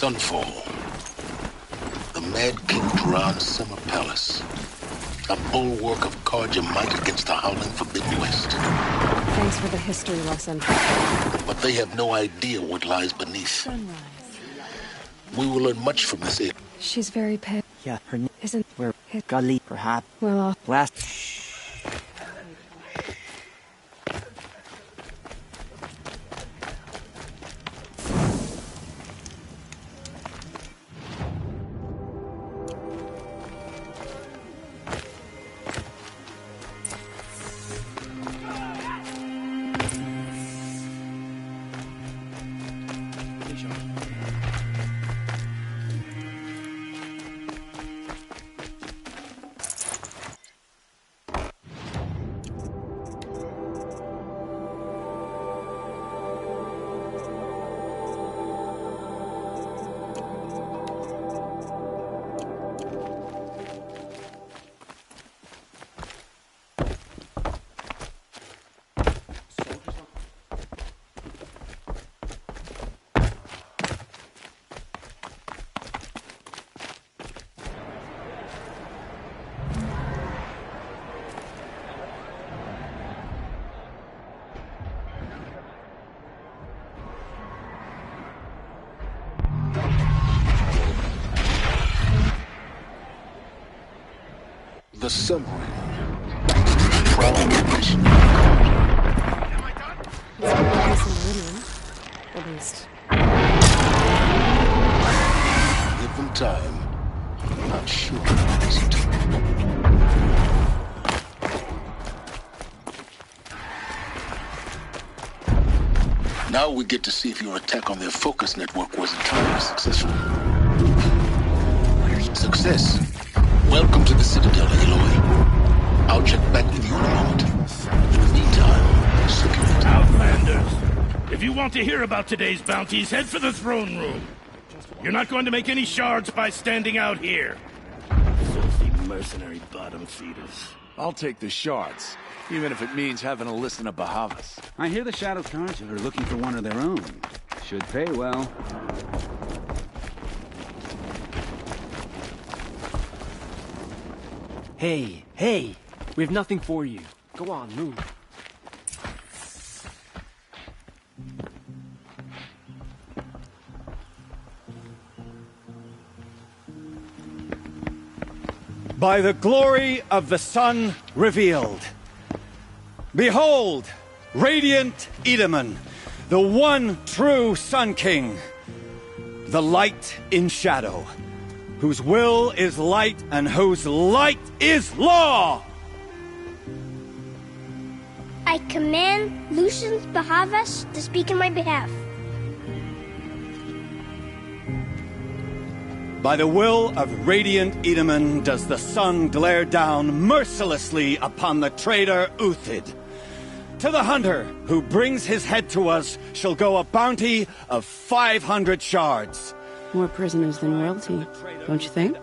Sunfall. The Mad King Duran Summer Palace. A bulwark of carja might against the howling Forbidden West.
Thanks for the history lesson.
But they have no idea what lies beneath. We will learn much from this area.
She's very pale.
Yeah, her name
Isn't
where Gully, perhaps.
well off.
Last.
The submarine. Problem mission.
At least.
Give them time. I'm not sure how easy to. Now we get to see if your attack on their focus network was entirely successful. Success. Welcome to the Citadel, Aloy. I'll check back with you in a moment. In the meantime, secure it.
Outlanders! If you want to hear about today's bounties, head for the throne room. You're not going to make any shards by standing out here. Filthy mercenary bottom feeders.
I'll take the shards, even if it means having to listen to Bahavas.
I hear the Shadow Carja are looking for one of their own. Should pay well.
Hey, hey! We have nothing for you. Go on, move.
By the glory of the sun revealed. Behold, radiant Edaman, the one true Sun King, the light in shadow, whose will is light and whose light is law!
I command Lucian Bahavas to speak in my behalf.
By the will of radiant Edaman does the sun glare down mercilessly upon the traitor Uthid. To the hunter who brings his head to us shall go a bounty of 500 shards.
More prisoners than royalty, don't you think?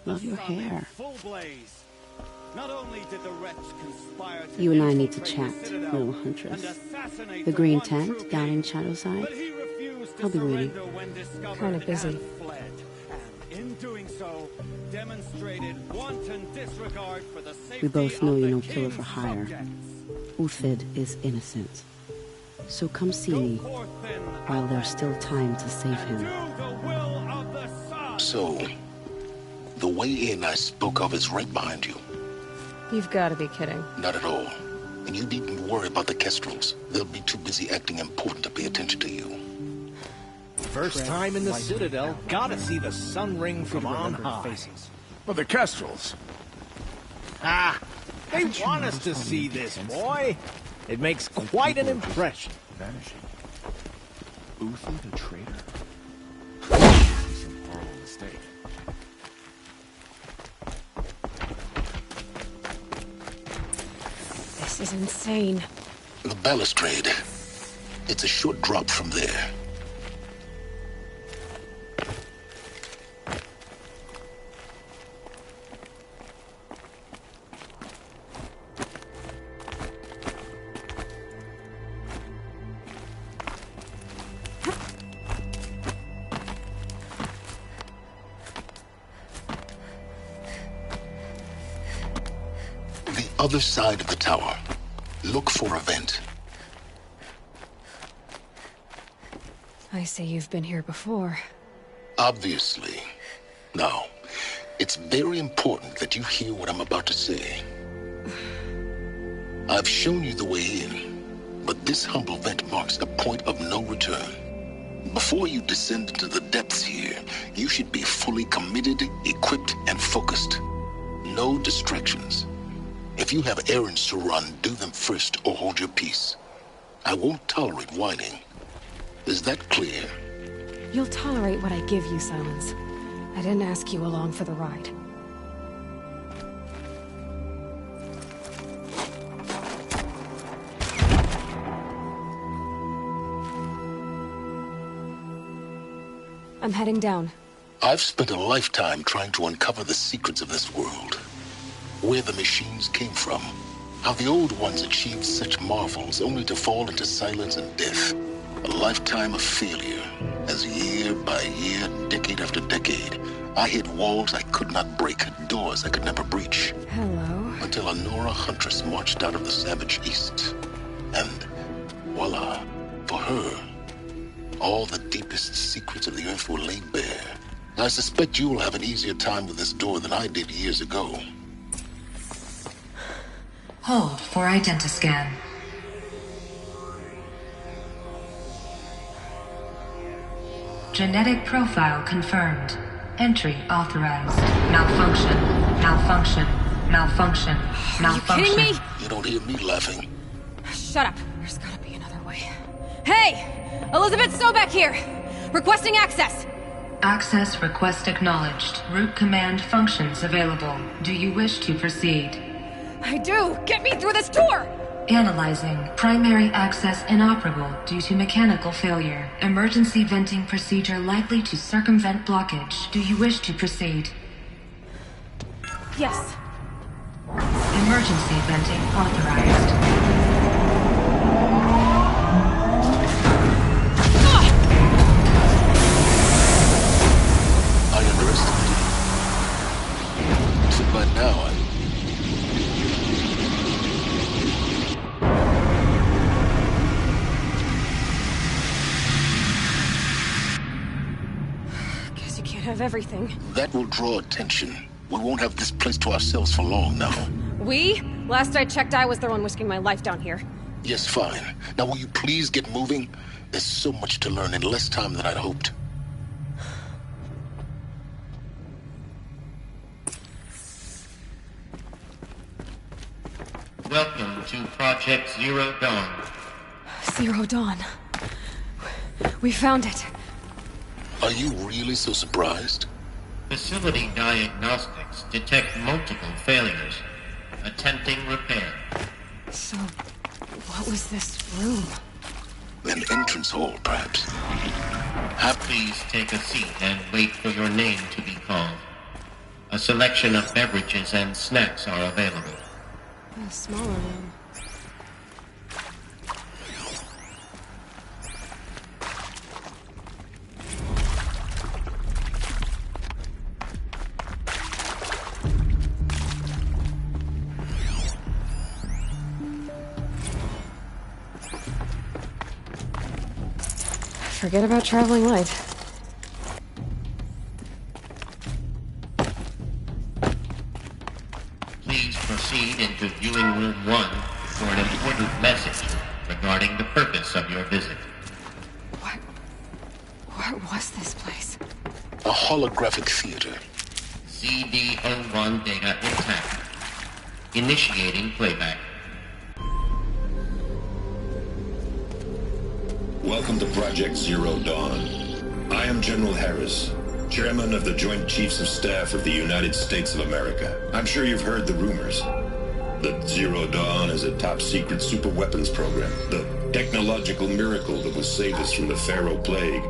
Love your hair. You and I need to chat, little huntress. The green tent down in Shadowside? I'll be waiting.
Kind of busy.
We both know you're no killer for hire. Uthid is innocent. So come see me while there's still time to save him.
So, the way in I spoke of is right behind you.
You've got to be kidding.
Not at all. And you needn't worry about the Kestrels. They'll be too busy acting important to pay attention to you.
First time in the Citadel, gotta see the sun ring from on high.
But the Kestrels.
Ah, they want us to see this, boy. It makes quite an impression.
Vanishing. Uthid, the traitor. Some horrible mistake.
This is insane.
The balustrade. It's a short drop from there. other side of the tower. Look for a vent.
I say you've been here before.
Obviously. Now, it's very important that you hear what I'm about to say. I've shown you the way in, but this humble vent marks a point of no return. Before you descend into the depths here, you should be fully committed, equipped, and focused. No distractions. If you have errands to run, do them first or hold your peace. I won't tolerate whining. Is that clear?
You'll tolerate what I give you, Silence. I didn't ask you along for the ride. I'm heading down.
I've spent a lifetime trying to uncover the secrets of this world. Where the machines came from. How the old ones achieved such marvels only to fall into silence and death. A lifetime of failure, as year by year, decade after decade, I hit walls I could not break, doors I could never breach.
Hello.
Until a Nora huntress marched out of the savage east. And voila, for her, all the deepest secrets of the earth were laid bare. I suspect you will have an easier time with this door than I did years ago.
Hold for identiscan. Genetic profile confirmed. Entry authorized. Malfunction. Malfunction. Malfunction. Malfunction.
Are you kidding me?
You don't hear me laughing.
Shut up. There's gotta be another way. Hey! Elizabeth Sobeck here! Requesting access!
Access request acknowledged. Root command functions available. Do you wish to proceed?
I do! Get me through this door!
Analyzing. Primary access inoperable due to mechanical failure. Emergency venting procedure likely to circumvent blockage. Do you wish to proceed?
Yes.
Emergency venting authorized.
I underestimated you. So by now,
Guess you can't have everything.
that will draw attention. We won't have this place to ourselves for long now.
We? Last I checked, I was the one risking my life down here.
Yes, fine. Now will you please get moving? There's so much to learn in less time than I'd hoped.
Welcome to Project Zero Dawn.
Zero Dawn. We found it.
Are you really so surprised?
Facility diagnostics detect multiple failures. Attempting repair.
So, what was this room?
An entrance hall, perhaps.
Please take a seat and wait for your name to be called. A selection of beverages and snacks are available.
A smaller room. Forget about traveling light.
Please proceed into viewing room 1 for an important message regarding the purpose of your visit.
What was this place?
A holographic theater.
CD01 data intact. Initiating playback.
Welcome to Project Zero Dawn. I am General Harris, Chairman of the Joint Chiefs of Staff of the United States of America. I'm sure you've heard the rumors. That Zero Dawn is a top-secret superweapons program. The technological miracle that will save us from the Pharaoh Plague,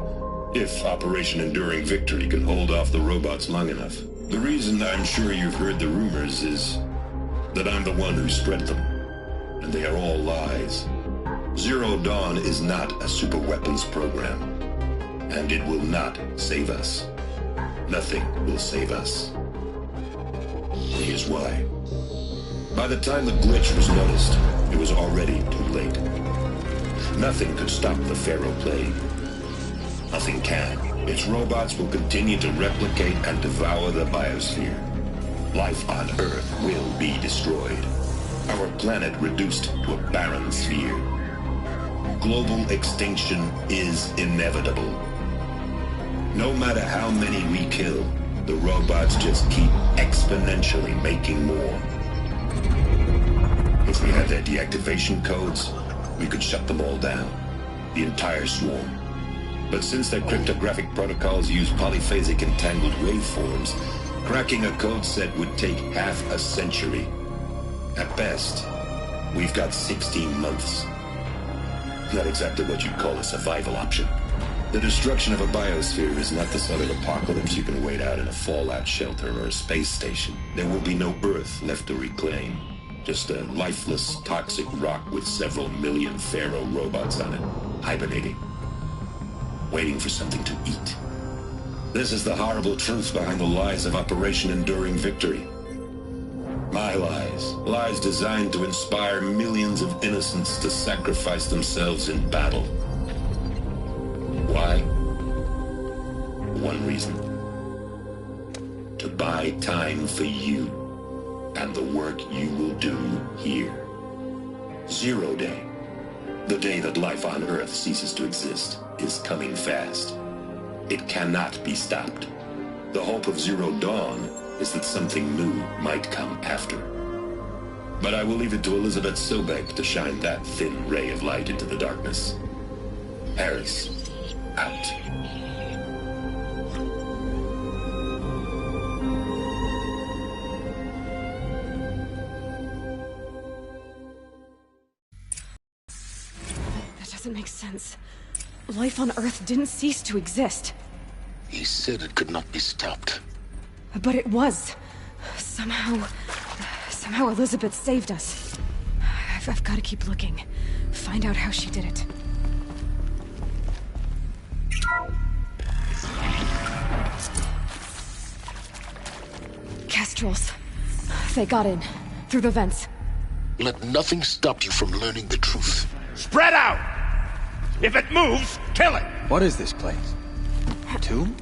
if Operation Enduring Victory can hold off the robots long enough. The reason I'm sure you've heard the rumors is that I'm the one who spread them. And they are all lies. Zero Dawn is not a superweapons program. And it will not save us. Nothing will save us. Here's why. By the time the glitch was noticed, it was already too late. Nothing could stop the Pharaoh plague. Nothing can. Its robots will continue to replicate and devour the biosphere. Life on Earth will be destroyed. Our planet reduced to a barren sphere. Global extinction is inevitable. No matter how many we kill, the robots just keep exponentially making more. If we had their deactivation codes, we could shut them all down. The entire swarm. But since their cryptographic protocols use polyphasic entangled waveforms, cracking a code set would take half a century. At best, we've got 16 months. Not exactly what you'd call a survival option. The destruction of a biosphere is not the sort of apocalypse you can wait out in a fallout shelter or a space station. There will be no Earth left to reclaim. Just a lifeless, toxic rock with several million Pharaoh robots on it, hibernating, waiting for something to eat. This is the horrible truth behind the lies of Operation Enduring Victory. My lies. Lies designed to inspire millions of innocents to sacrifice themselves in battle. Why? One reason. To buy time for you and the work you will do here. Zero Day, the day that life on Earth ceases to exist, is coming fast. It cannot be stopped. The hope of Zero Dawn is that something new might come after. But I will leave it to Elizabeth Sobek to shine that thin ray of light into the darkness. Harris, out.
That doesn't make sense. Life on Earth didn't cease to exist.
He said it could not be stopped.
But it was. Somehow Elizabeth saved us. I've got to keep looking. Find out how she did it. Kestrels. They got in. Through the vents.
Let nothing stop you from learning the truth.
Spread out! If it moves, kill it!
What is this place? A tomb?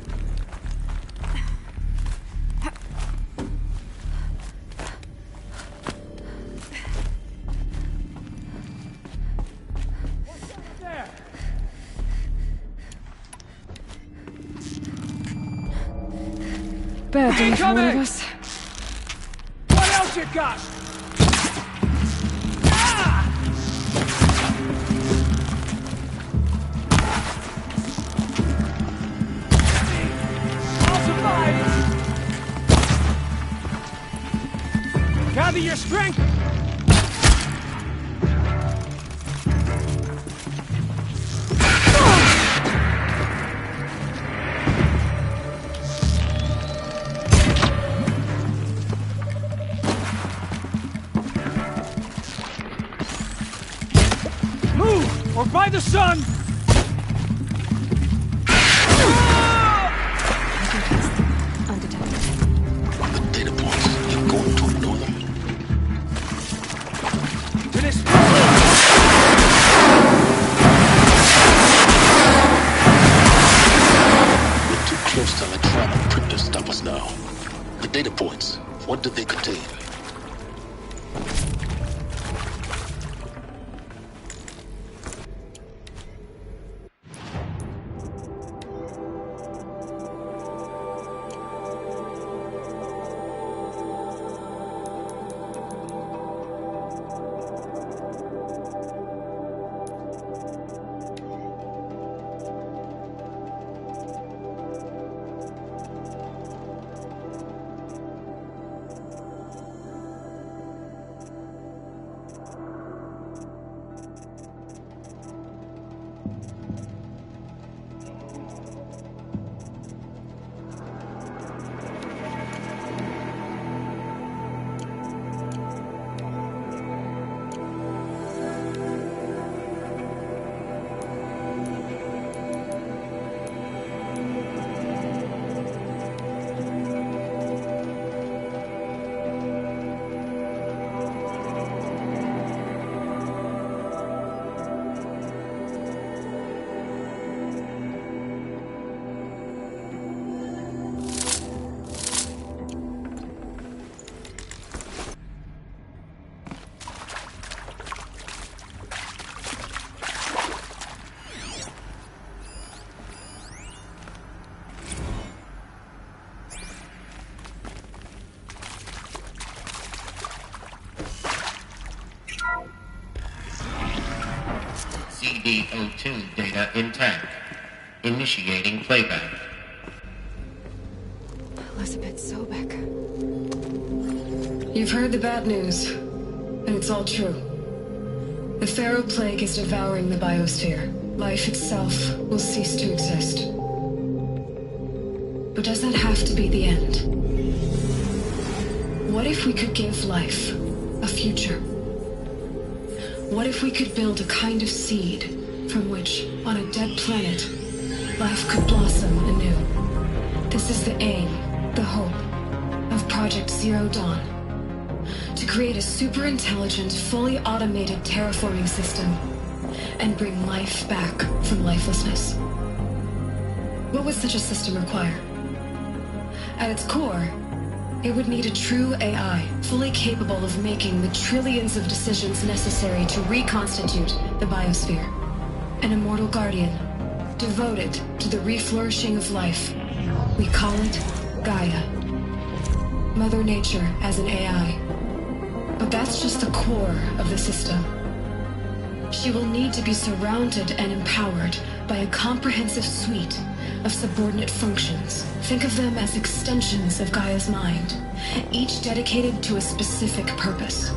Bad day for one of us.
What else you got? I'll survive. Gather your strength. Or by the sun!
Undetected.
The data points, you're going to ignore them?
To this...
We're too close to electronic print to stop us now. The data points, what did they contain?
CD02 data intact. Initiating playback.
Elizabeth Sobek.
You've heard the bad news, and it's all true. The Pharaoh Plague is devouring the biosphere. Life itself will cease to exist. But does that have to be the end? What if we could give life a future? What if we could build a kind of seed from which, on a dead planet, life could blossom anew? This is the aim, the hope, of Project Zero Dawn. To create a super-intelligent, fully automated terraforming system and bring life back from lifelessness. What would such a system require? At its core, it would need a true AI, fully capable of making the trillions of decisions necessary to reconstitute the biosphere. An immortal guardian, devoted to the reflourishing of life. We call it Gaia. Mother Nature as an AI. But that's just the core of the system. She will need to be surrounded and empowered by a comprehensive suite of subordinate functions. Think of them as extensions of Gaia's mind, each dedicated to a specific purpose.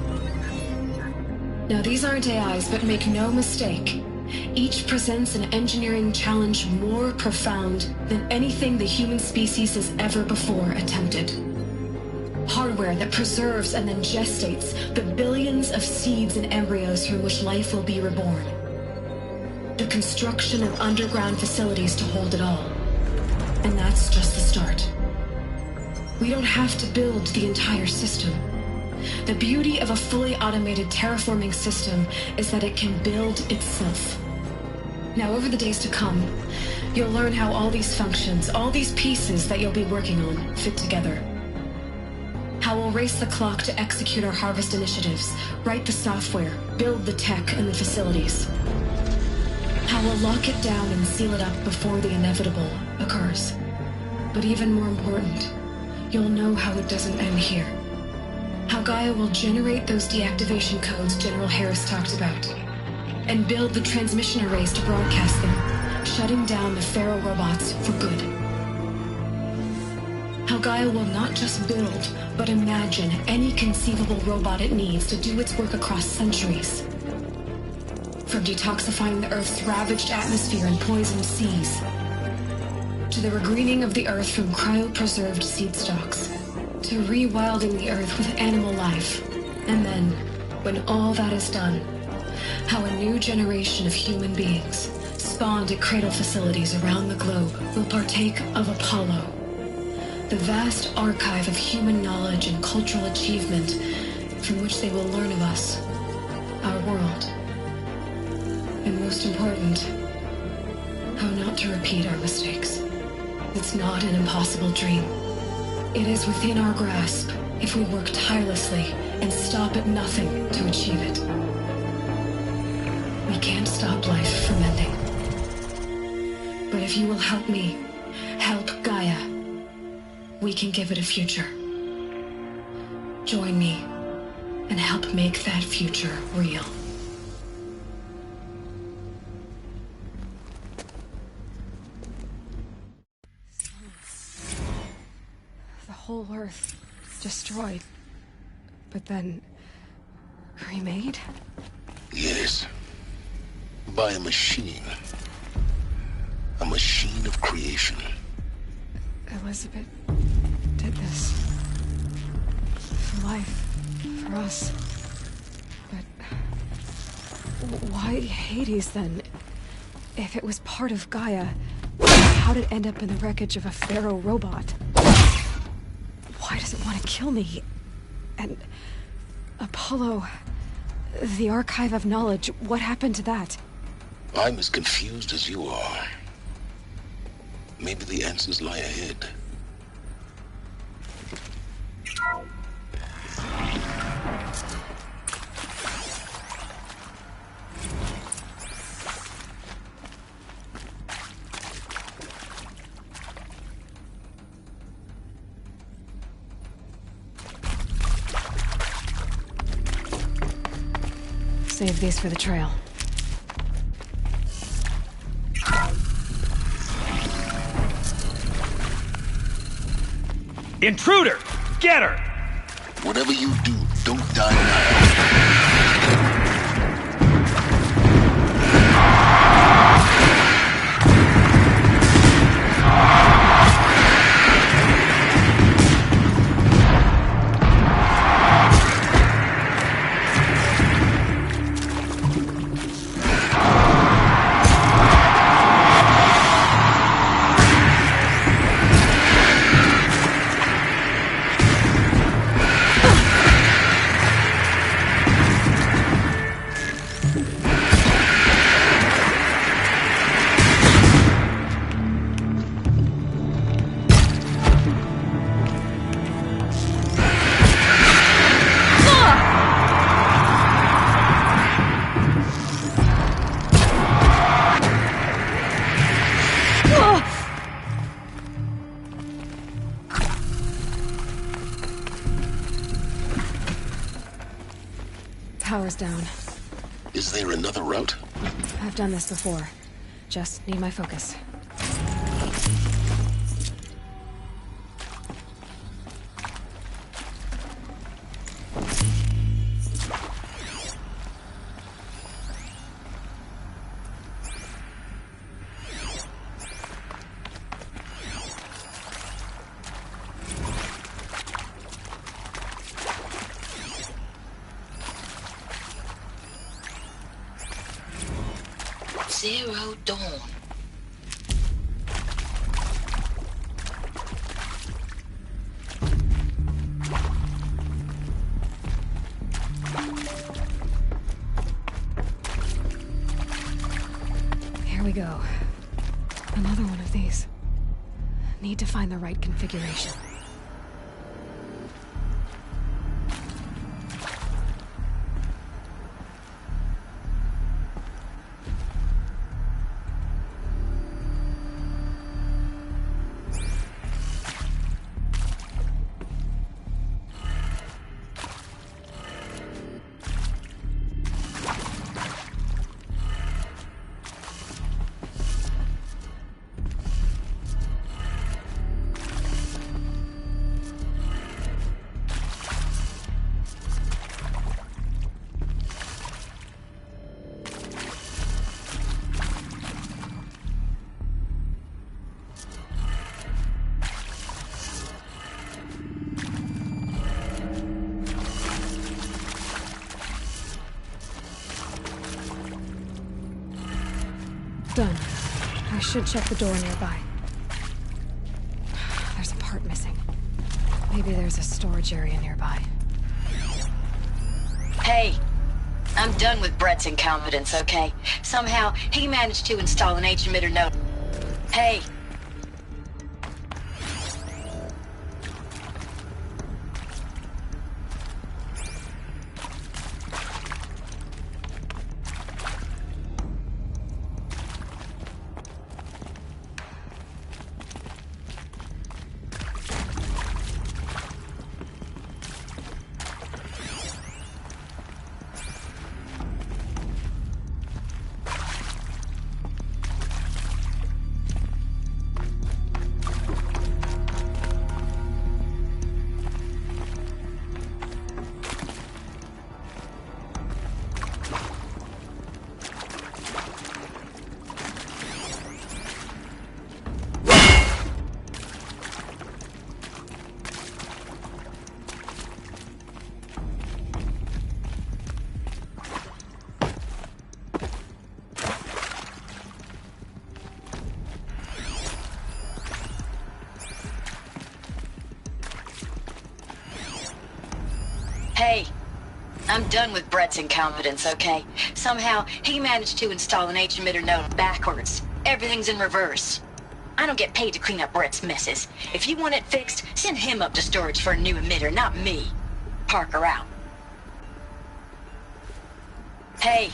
Now, these aren't AIs, but make no mistake, each presents an engineering challenge more profound than anything the human species has ever before attempted. Hardware that preserves and then gestates the billions of seeds and embryos from which life will be reborn. The construction of underground facilities to hold it all. And that's just the start. We don't have to build the entire system. The beauty of a fully automated terraforming system is that it can build itself. Now, over the days to come, you'll learn how all these functions, all these pieces that you'll be working on, fit together. How we'll race the clock to execute our harvest initiatives, write the software, build the tech and the facilities. How we'll lock it down and seal it up before the inevitable occurs. But even more important, you'll know how it doesn't end here. How Gaia will generate those deactivation codes General Harris talked about, and build the transmission arrays to broadcast them, shutting down the Pharaoh robots for good. How Gaia will not just build, but imagine any conceivable robot it needs to do its work across centuries. From detoxifying the Earth's ravaged atmosphere and poisoned seas, to the regreening of the Earth from cryopreserved seed stalks, to rewilding the Earth with animal life. And then, when all that is done, how a new generation of human beings, spawned at cradle facilities around the globe, will partake of Apollo, the vast archive of human knowledge and cultural achievement from which they will learn of us, our world. And most important, how not to repeat our mistakes. It's not an impossible dream. It is within our grasp if we work tirelessly and stop at nothing to achieve it. We can't stop life from ending. But if you will help me, help Gaia, we can give it a future. Join me and help make that future real.
The whole Earth destroyed, but then remade?
Yes. By a machine. A machine of creation.
Elizabeth did this. For life. For us. But why Hades then? If it was part of Gaia, how did it end up in the wreckage of a Pharaoh robot? Why does it want to kill me? And Apollo, the archive of knowledge, what happened to that?
I'm as confused as you are. Maybe the answers lie ahead.
Save these for the trail.
Intruder! Get her!
Whatever you do, don't die now.
Power's down.
Is there another route?
I've done this before. Just need my focus.
Zero Dawn.
Here we go. Another one of these. Need to find the right configuration. Done. I should check the door nearby. There's a part missing. Maybe there's a storage area nearby.
Hey, I'm done with Brett's incompetence, okay? Somehow, he managed to install an H-emitter node. Hey. Hey, I'm done with Brett's incompetence, okay? Somehow, he managed to install an H-emitter node backwards. Everything's in reverse. I don't get paid to clean up Brett's messes. If you want it fixed, send him up to storage for a new emitter, not me. Parker out. Hey.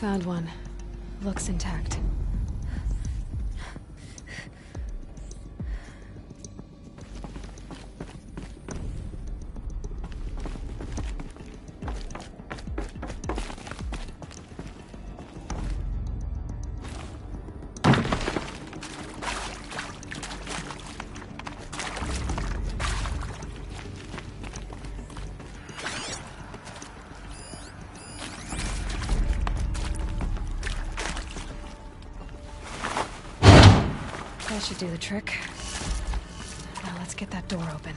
Found one. Looks intact. That should do the trick. Now let's get that door open.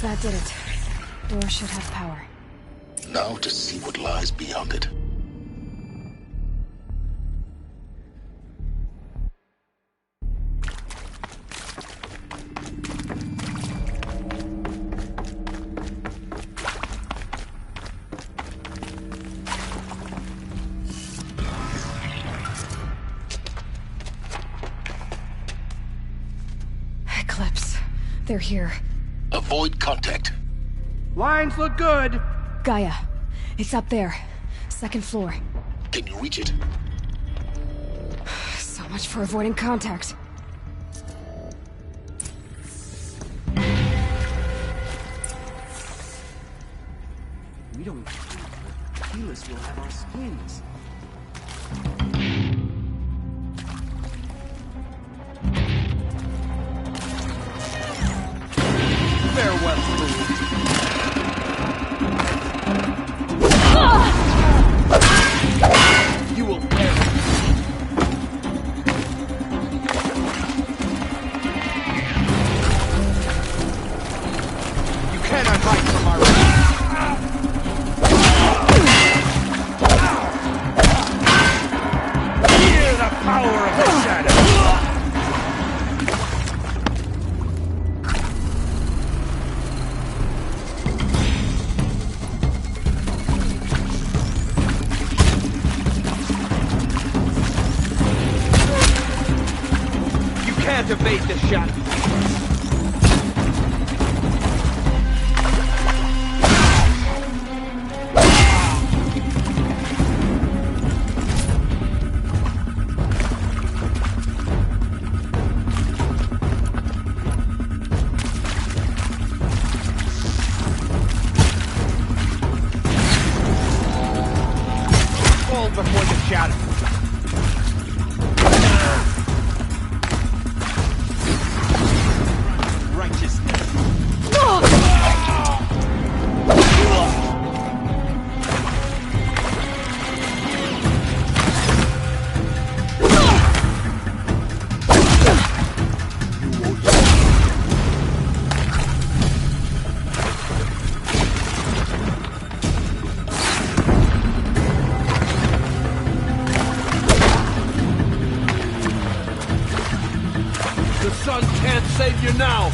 That did it. Door should have power.
Now to see what lies beyond it.
Eclipse. They're here.
Avoid contact.
Lines look good.
Gaia. It's up there. Second floor.
Can you reach it?
So much for avoiding contact.
We don't Helis will have our skins.
Farewell, fool. You will perish. You cannot hide from our wrath. Hear the power of the shadow. Can't evade the shadow. Fall before the shadow. The sun can't save you now!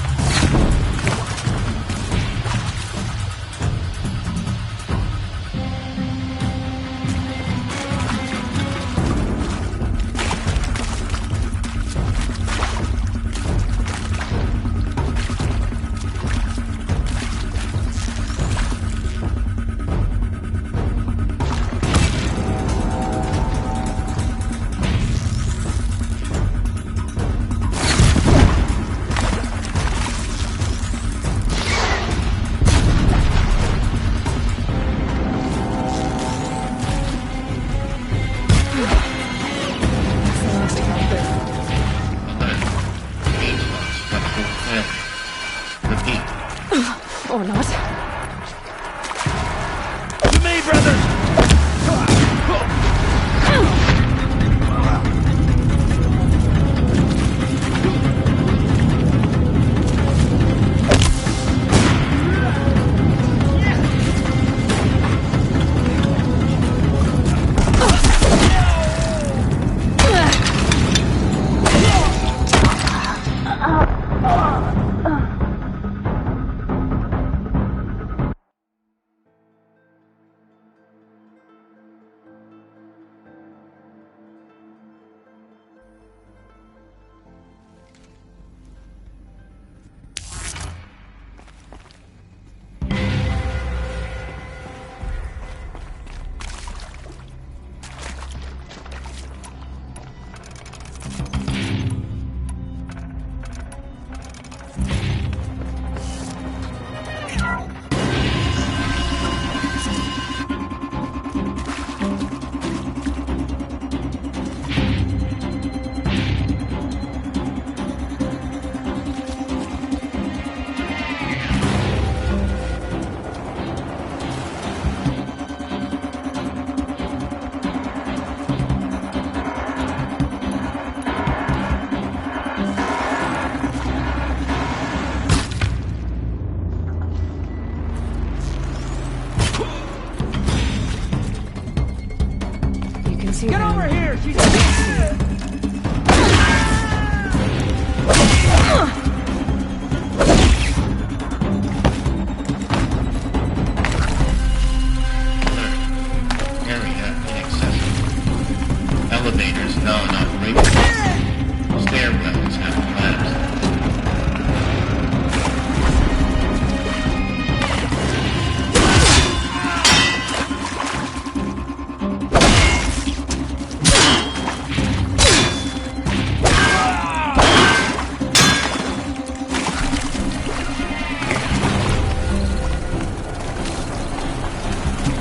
brothers!
Get over here! She's
Area inaccessible. Elevators non-operational. Stairwells have collapsed.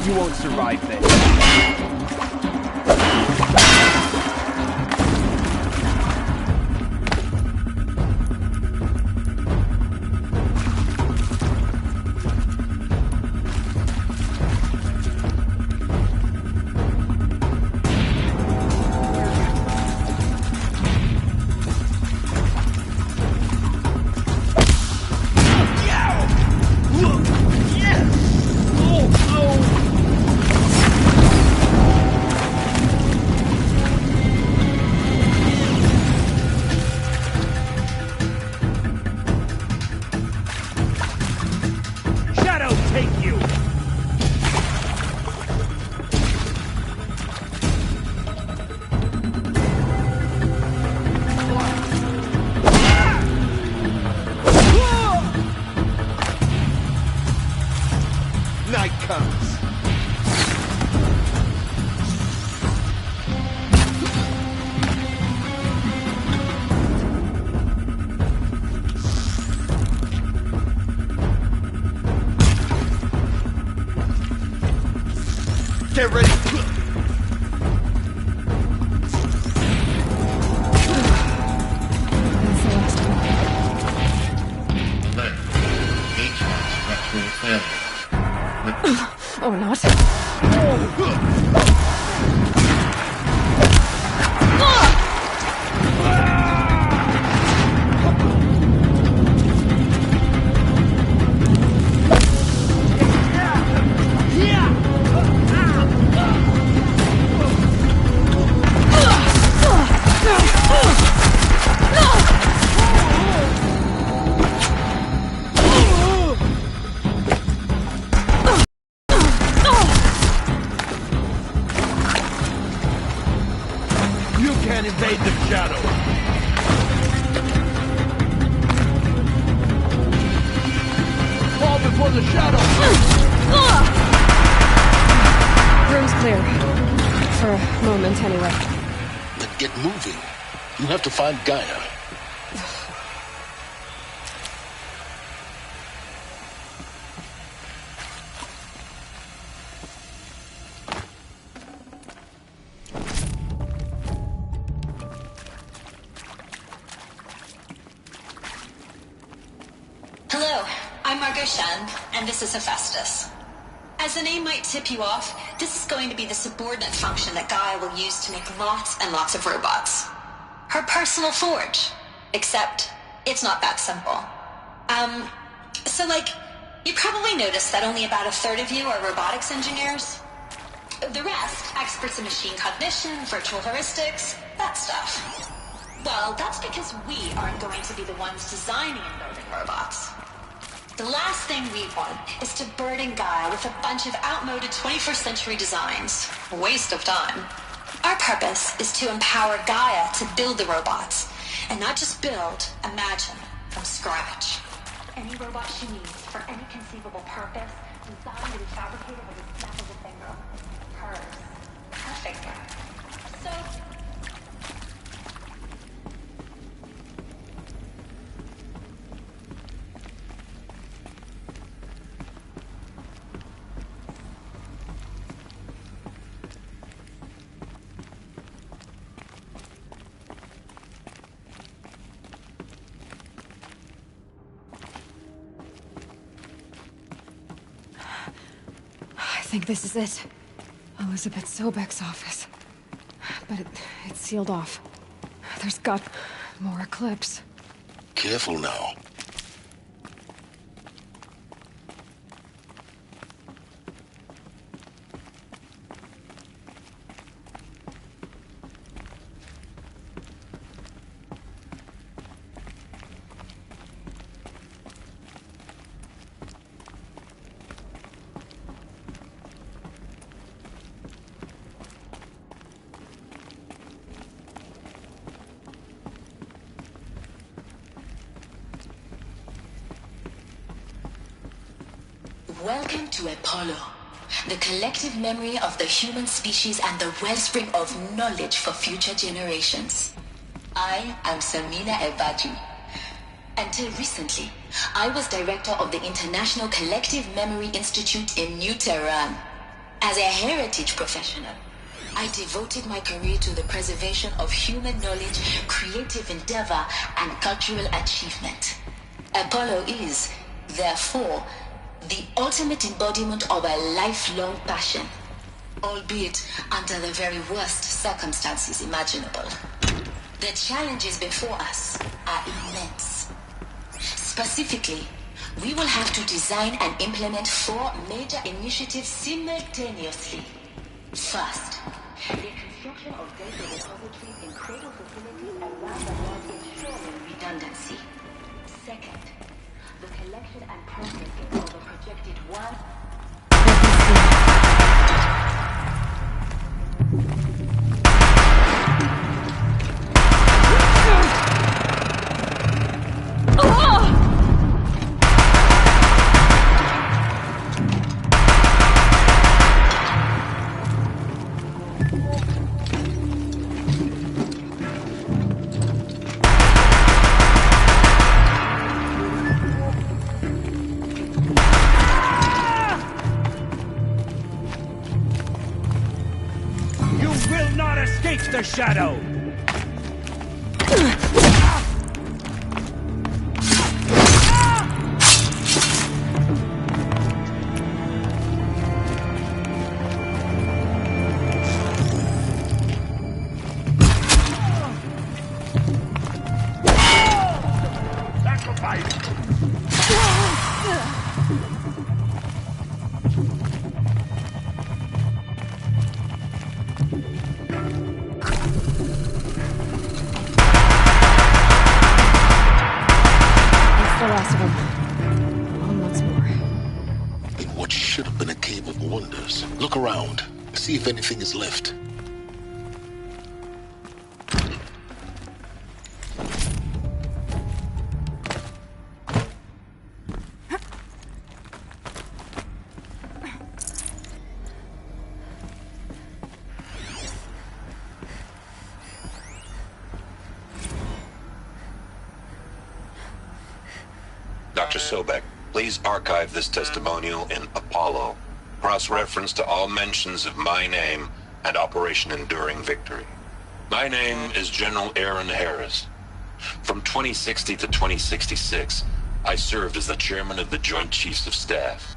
You won't survive this.
Get ready!
Or not.
Invade the shadow. Fall before the shadow.
Room's clear. For a moment, anyway.
Then get moving. You have to find Gaia.
Hello, I'm Margot Shen, and this is Hephaestus. As the name might tip you off, this is going to be the subordinate function that Gaia will use to make lots and lots of robots. Her personal forge. Except, it's not that simple. So you probably noticed that only about a third of you are robotics engineers. The rest, experts in machine cognition, virtual heuristics, that stuff. Well, that's because we aren't going to be the ones designing and building robots. The last thing we want is to burden Gaia with a bunch of outmoded 21st century designs. A waste of time. Our purpose is to empower Gaia to build the robots, and not just build, imagine, from scratch. Any robot she needs for any conceivable purpose, designed to be fabricated with a snap of a finger. Hers. Her finger. So...
I think this is it. Elizabeth Sobek's office. But it's sealed off. There's got more Eclipse.
Careful now.
Welcome to Apollo, the collective memory of the human species and the wellspring of knowledge for future generations. I am Samina Ebadu. Until recently, I was director of the International Collective Memory Institute in New Tehran. As a heritage professional, I devoted my career to the preservation of human knowledge, creative endeavor, and cultural achievement. Apollo is, therefore, the ultimate embodiment of a lifelong passion, albeit under the very worst circumstances imaginable. The challenges before us are immense. Specifically, we will have to design and implement 4 major initiatives simultaneously. First, the construction of data repositories in cradle facilities around the world ensuring redundancy. Second, the collection and processing of the projected one.
The shadow!
Look around. See if anything is left.
Dr. Sobek, please archive this testimonial in Apollo. Cross-reference to all mentions of my name and Operation Enduring Victory. My name is General Aaron Harris. From 2060 to 2066, I served as the chairman of the Joint Chiefs of Staff.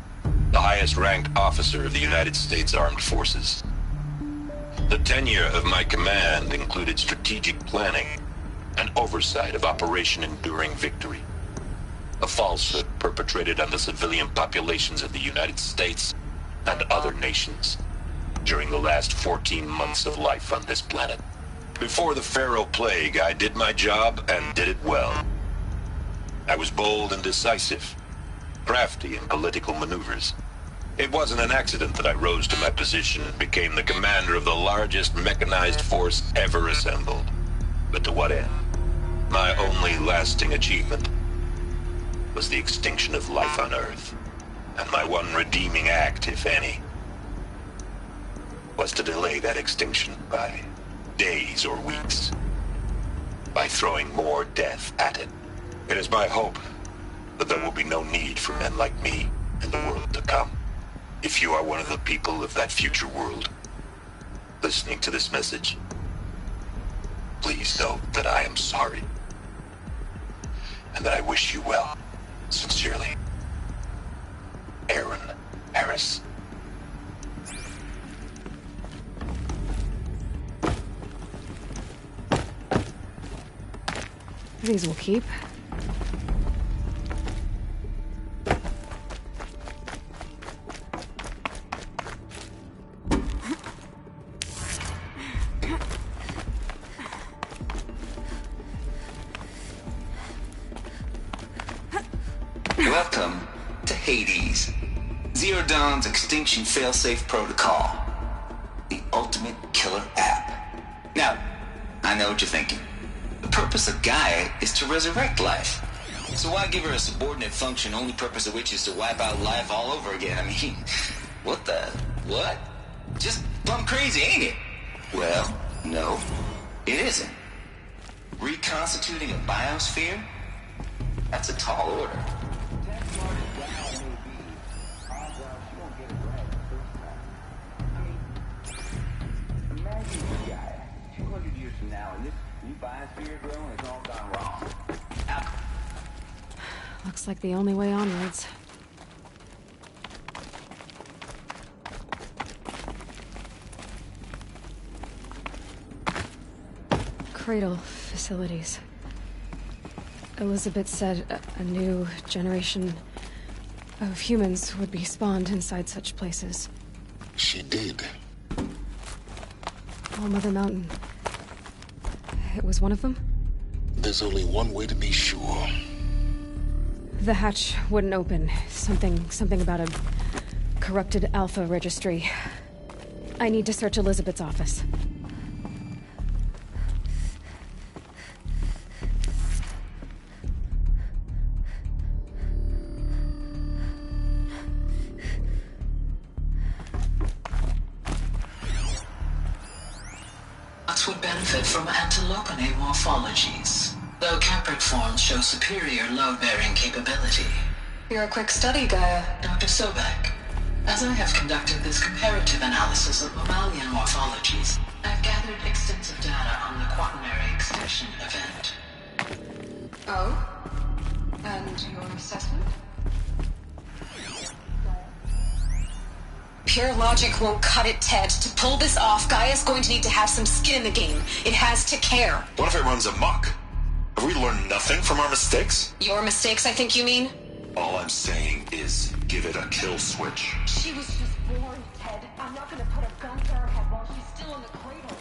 The highest-ranked officer of the United States Armed Forces. The tenure of my command included strategic planning and oversight of Operation Enduring Victory, a falsehood perpetrated on the civilian populations of the United States and other nations during the last 14 months of life on this planet. Before the Pharaoh Plague, I did my job and did it well. I was bold and decisive, crafty in political maneuvers. It wasn't an accident that I rose to my position and became the commander of the largest mechanized force ever assembled. But to what end? My only lasting achievement was the extinction of life on Earth. And my one redeeming act, if any, was to delay that extinction by days or weeks, by throwing more death at it. It is my hope that there will be no need for men like me in the world to come. If you are one of the people of that future world listening to this message, please know that I am sorry and that I wish you well. Sincerely, Aaron Harris.
These will keep.
Welcome to Hades, Zero Dawn's extinction failsafe protocol, the ultimate killer app. Now, I know what you're thinking. The purpose of Gaia is to resurrect life. So why give her a subordinate function, only purpose of which is to wipe out life all over again? I mean, what? Just plumb crazy, ain't it? Well, no, it isn't. Reconstituting a biosphere? That's a tall order.
Looks like the only way onwards. Cradle facilities. Elizabeth said a new generation of humans would be spawned inside such places.
She did.
All Mother Mountain. It was one of them?
There's only one way to be sure.
The hatch wouldn't open. Something about a corrupted Alpha registry. I need to search Elizabeth's office.
Would benefit from antilopinae morphologies, though capric forms show superior load-bearing capability.
You're a quick study, Gaia.
Dr. Sobek, as I have conducted this comparative analysis of mammalian morphologies, I've gathered extensive data on the quaternary extinction event.
Oh? And your assessment? Pure logic won't cut it, Ted. To pull this off, Gaia's going to need to have some skin in the game. It has to care.
What if it runs amok? Have we learned nothing from our mistakes?
Your mistakes, I think you mean?
All I'm saying is, give it a kill switch.
She was just born, Ted. I'm not gonna put a gun to her head while she's still in the cradle.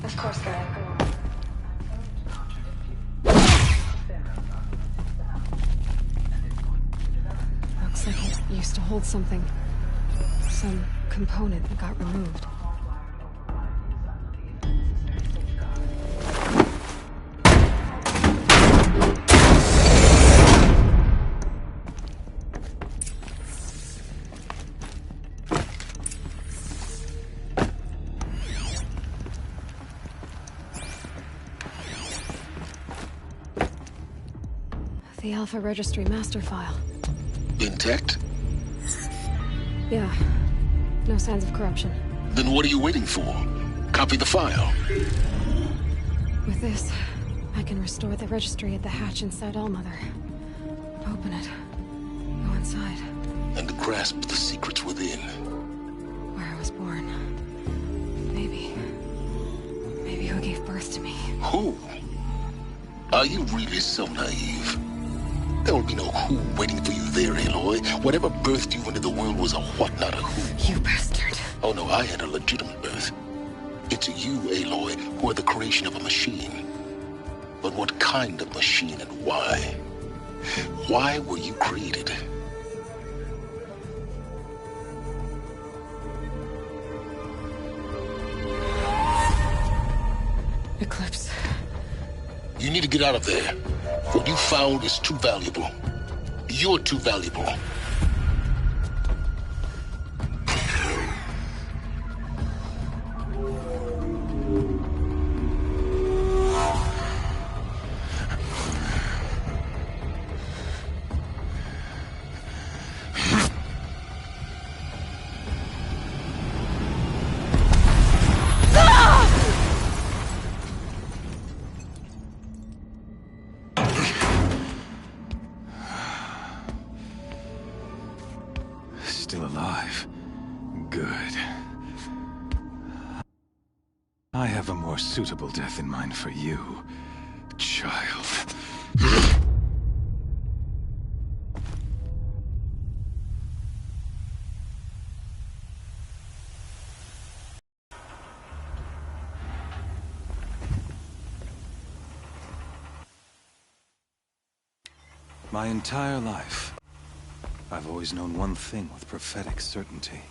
Of course, Gaia, go on.
Looks like it used to hold something. Some component that got removed. The Alpha Registry master file.
Intact?
Yeah. No signs of corruption.
Then what are you waiting for? Copy the file.
can restore the registry at the hatch inside Allmother. Open it. Go inside.
And grasp the secrets within.
Where I was born. Maybe who gave birth to me.
Who? Are you really so naive? There will be no who waiting for you there, Aloy. Whatever birthed you into the world was a what, not a who.
You bastard.
Oh no, I had a legitimate birth. It's you, Aloy, who are the creation of a machine. But what kind of machine and why? Why were you created?
Eclipse.
You need to get out of there. What you found is too valuable. You're too valuable.
Still alive. Good. I have a more suitable death in mind for you, child. My entire life, I've always known one thing with prophetic certainty.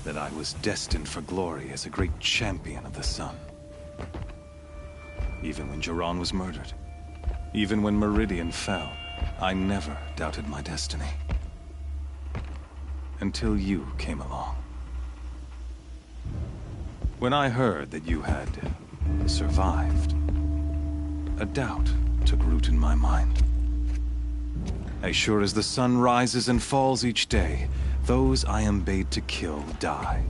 That I was destined for glory as a great champion of the sun. Even when Jiran was murdered, even when Meridian fell, I never doubted my destiny. Until you came along. When I heard that you had survived, a doubt took root in my mind. As sure as the sun rises and falls each day, those I am bade to kill die.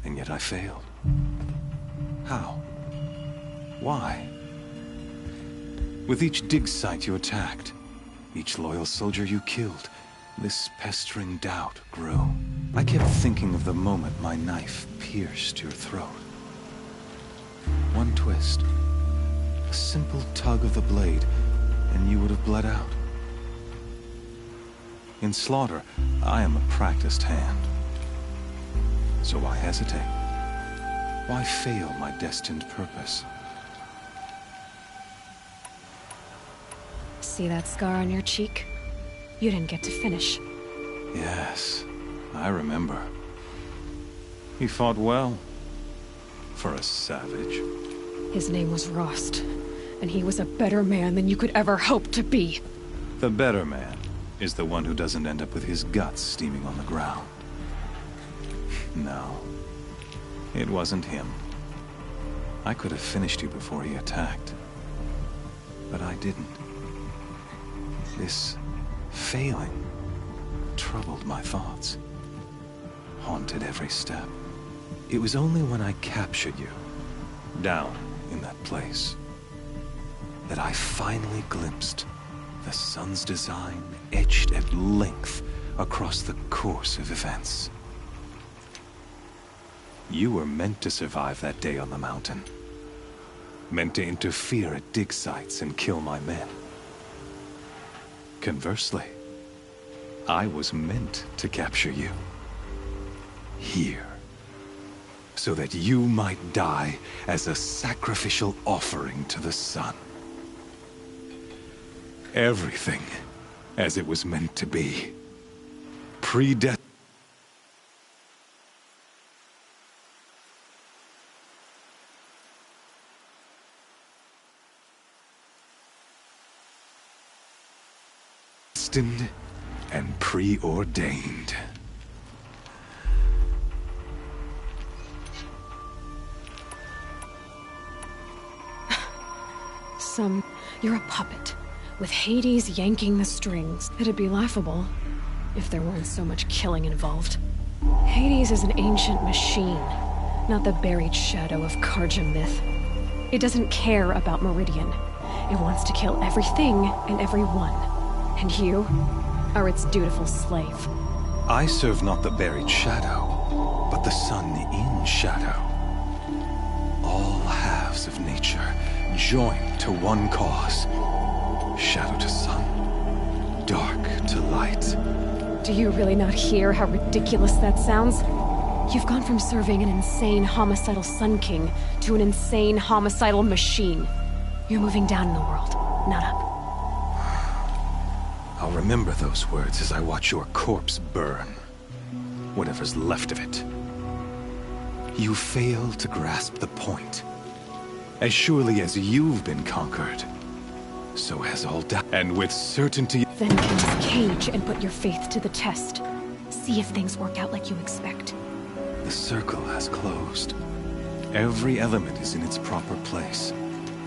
And yet I failed. How? Why? With each dig site you attacked, each loyal soldier you killed, this pestering doubt grew. I kept thinking of the moment my knife pierced your throat. One twist, a simple tug of the blade, and you would have bled out. In slaughter, I am a practiced hand. So why hesitate? Why fail my destined purpose?
See that scar on your cheek? You didn't get to finish.
Yes, I remember. He fought well. For a savage.
His name was Rost, and he was a better man than you could ever hope to be.
The better man is the one who doesn't end up with his guts steaming on the ground. No, it wasn't him. I could have finished you before he attacked. But I didn't. This failing troubled my thoughts, haunted every step. It was only when I captured you, down in that place, that I finally glimpsed the sun's design etched at length across the course of events. You were meant to survive that day on the mountain. Meant to interfere at dig sites and kill my men. Conversely, I was meant to capture you. Here. So that you might die as a sacrificial offering to the sun. Everything as it was meant to be. Predestined. And preordained.
You're a puppet, with Hades yanking the strings. It'd be laughable if there weren't so much killing involved. Hades is an ancient machine, not the buried shadow of Karja myth. It doesn't care about Meridian. It wants to kill everything and everyone. And you are its dutiful slave.
I serve not the buried shadow, but the sun in shadow. All halves of nature joined to one cause. Shadow to sun, dark to light.
Do you really not hear how ridiculous that sounds? You've gone from serving an insane homicidal Sun King to an insane homicidal machine. You're moving down in the world, not up.
I'll remember those words as I watch your corpse burn. Whatever's left of it. You fail to grasp the point. As surely as you've been conquered, so has all doubt. And with certainty...
Then close cage and put your faith to the test. See if things work out like you expect.
The circle has closed. Every element is in its proper place.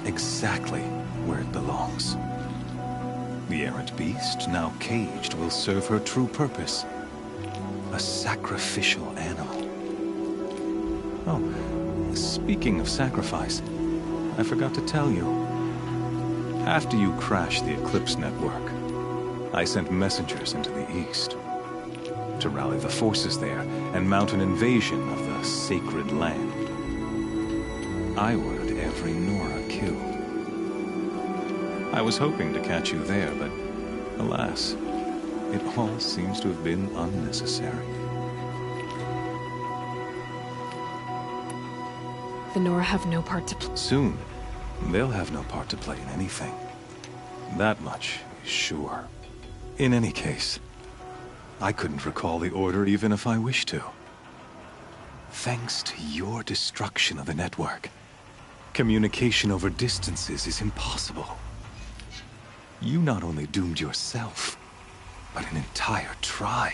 Exactly where it belongs. The errant beast, now caged, will serve her true purpose. A sacrificial animal. Oh, speaking of sacrifice, I forgot to tell you. After you crashed the Eclipse network, I sent messengers into the east to rally the forces there and mount an invasion of the sacred land. I ordered every Nora killed. I was hoping to catch you there, but alas, it all seems to have been unnecessary.
The Nora have no part to play.
Soon, they'll have no part to play in anything. That much is sure. In any case, I couldn't recall the order even if I wished to. Thanks to your destruction of the network, communication over distances is impossible. You not only doomed yourself, but an entire tribe.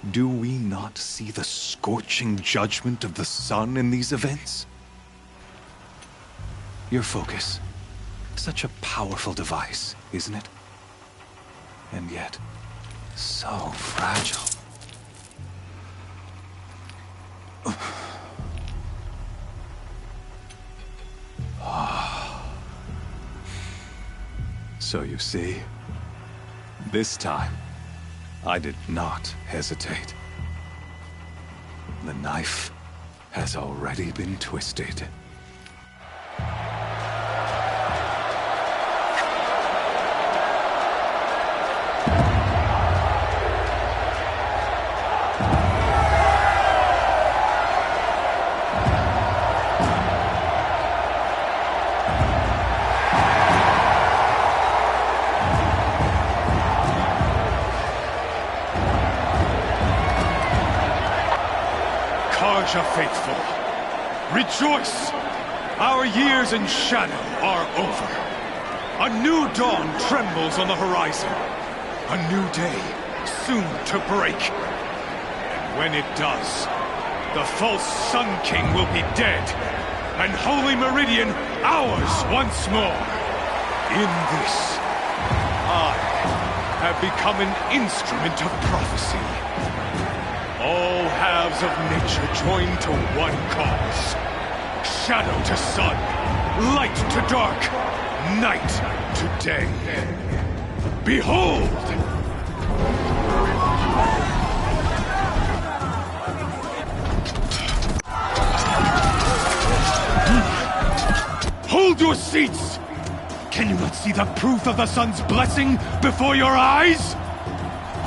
Do we not see the scorching judgment of the sun in these events? Your focus, such a powerful device, isn't it? And yet, so fragile. So you see, this time, I did not hesitate. The knife has already been twisted. Karja faithful, rejoice! Our years in shadow are over. A new dawn trembles on the horizon. A new day soon to break. And when it does, the false Sun King will be dead, and Holy Meridian ours once more. In this, I have become an instrument of prophecy. All halves of nature joined to one cause. Shadow to sun, light to dark, night to day. Behold! Hold your seats! Can you not see the proof of the sun's blessing before your eyes?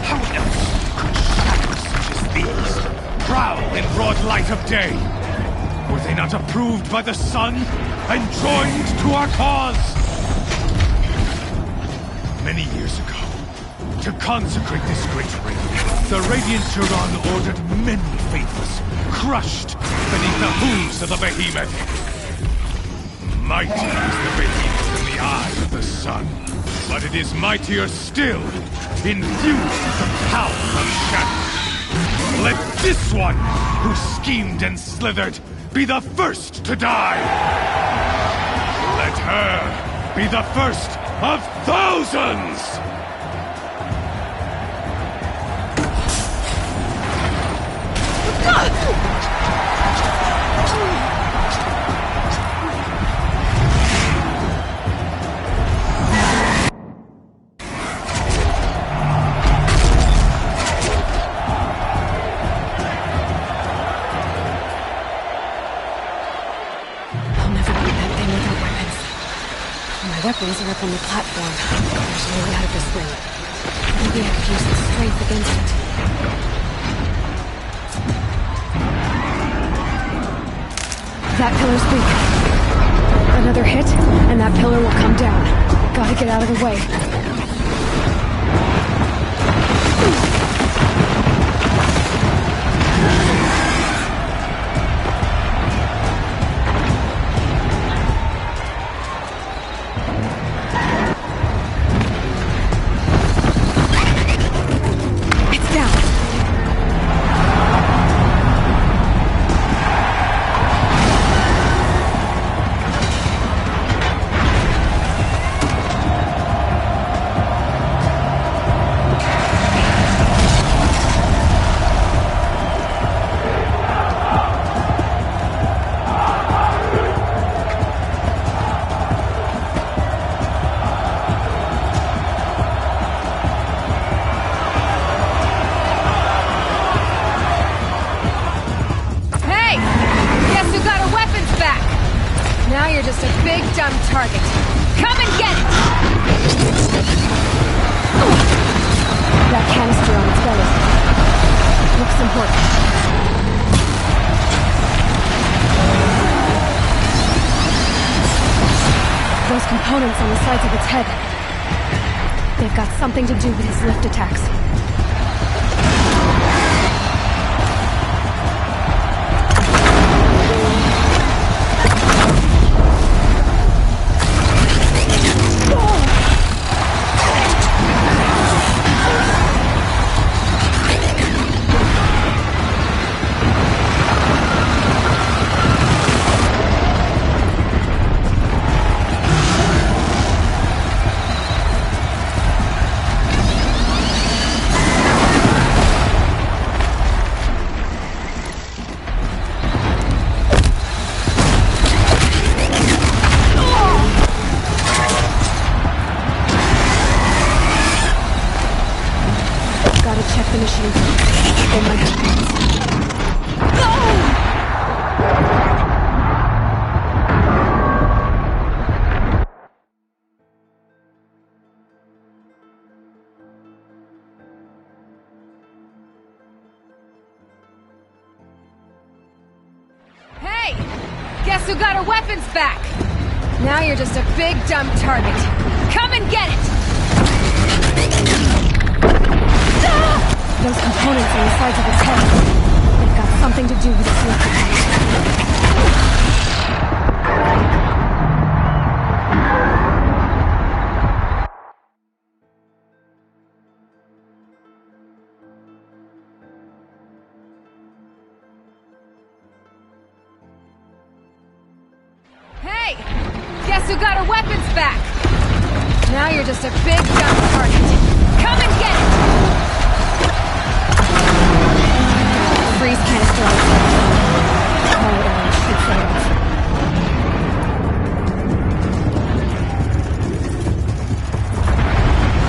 How else could shadows such as these prowl in broad light of day? Were they not approved by the sun and joined to our cause? Many years ago, to consecrate this great ring, the Radiant Turan ordered many faithless, crushed beneath the hooves of the behemoth. Mighty is the behemoth in the eye of the sun, but it is mightier still, infused with the power of shadow. Let this one, who schemed and slithered, be the first to die! Let her be the first of thousands!
weapons are up on the platform. There's no way out of this thing. Maybe I could use the strength against it. That pillar's weak. Another hit, and that pillar will come down. Gotta get out of the way. Now you're just a big, dumb target. Come and get it! That canister on its belly. Looks important. Those components on the sides of its head. They've got something to do with his lift attacks. Check the machine. They might have things. Hey! Guess who got our weapons back? Now you're just a big, dumb target. Come and get it! Those components on the sides of its head. They've got something to do with its lift attacks. Hey! Guess who got our weapons back? Now you're just a big, dumb target. Come and get it! Freeze canister on its head.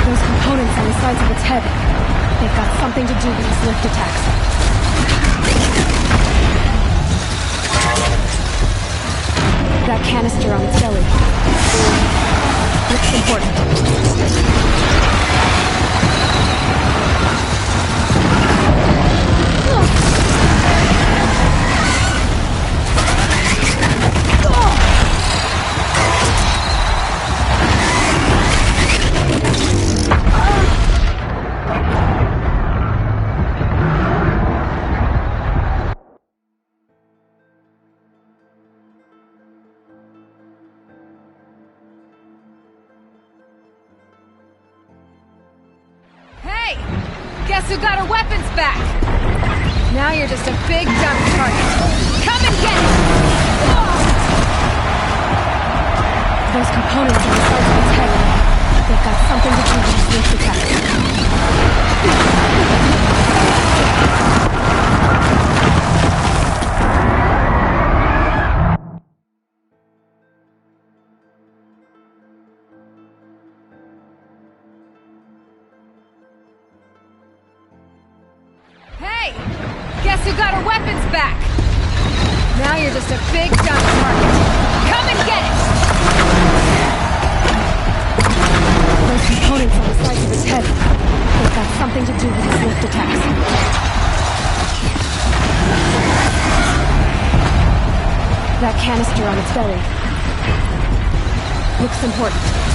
Those components on the sides of its head. They've got something to do with its lift attacks. That canister on its belly. Looks important. Hey! Guess who got our weapons back? Now you're just a big, dumb target. Come and get it! Those components on the sides of its head. They've got something to do with its lift attacks. Hey! Guess who got our weapons back? Now you're just a big, dumb target. Come and get it! Components on the sides of his head. They've got something to do with his lift attacks. That canister on its belly. Looks important.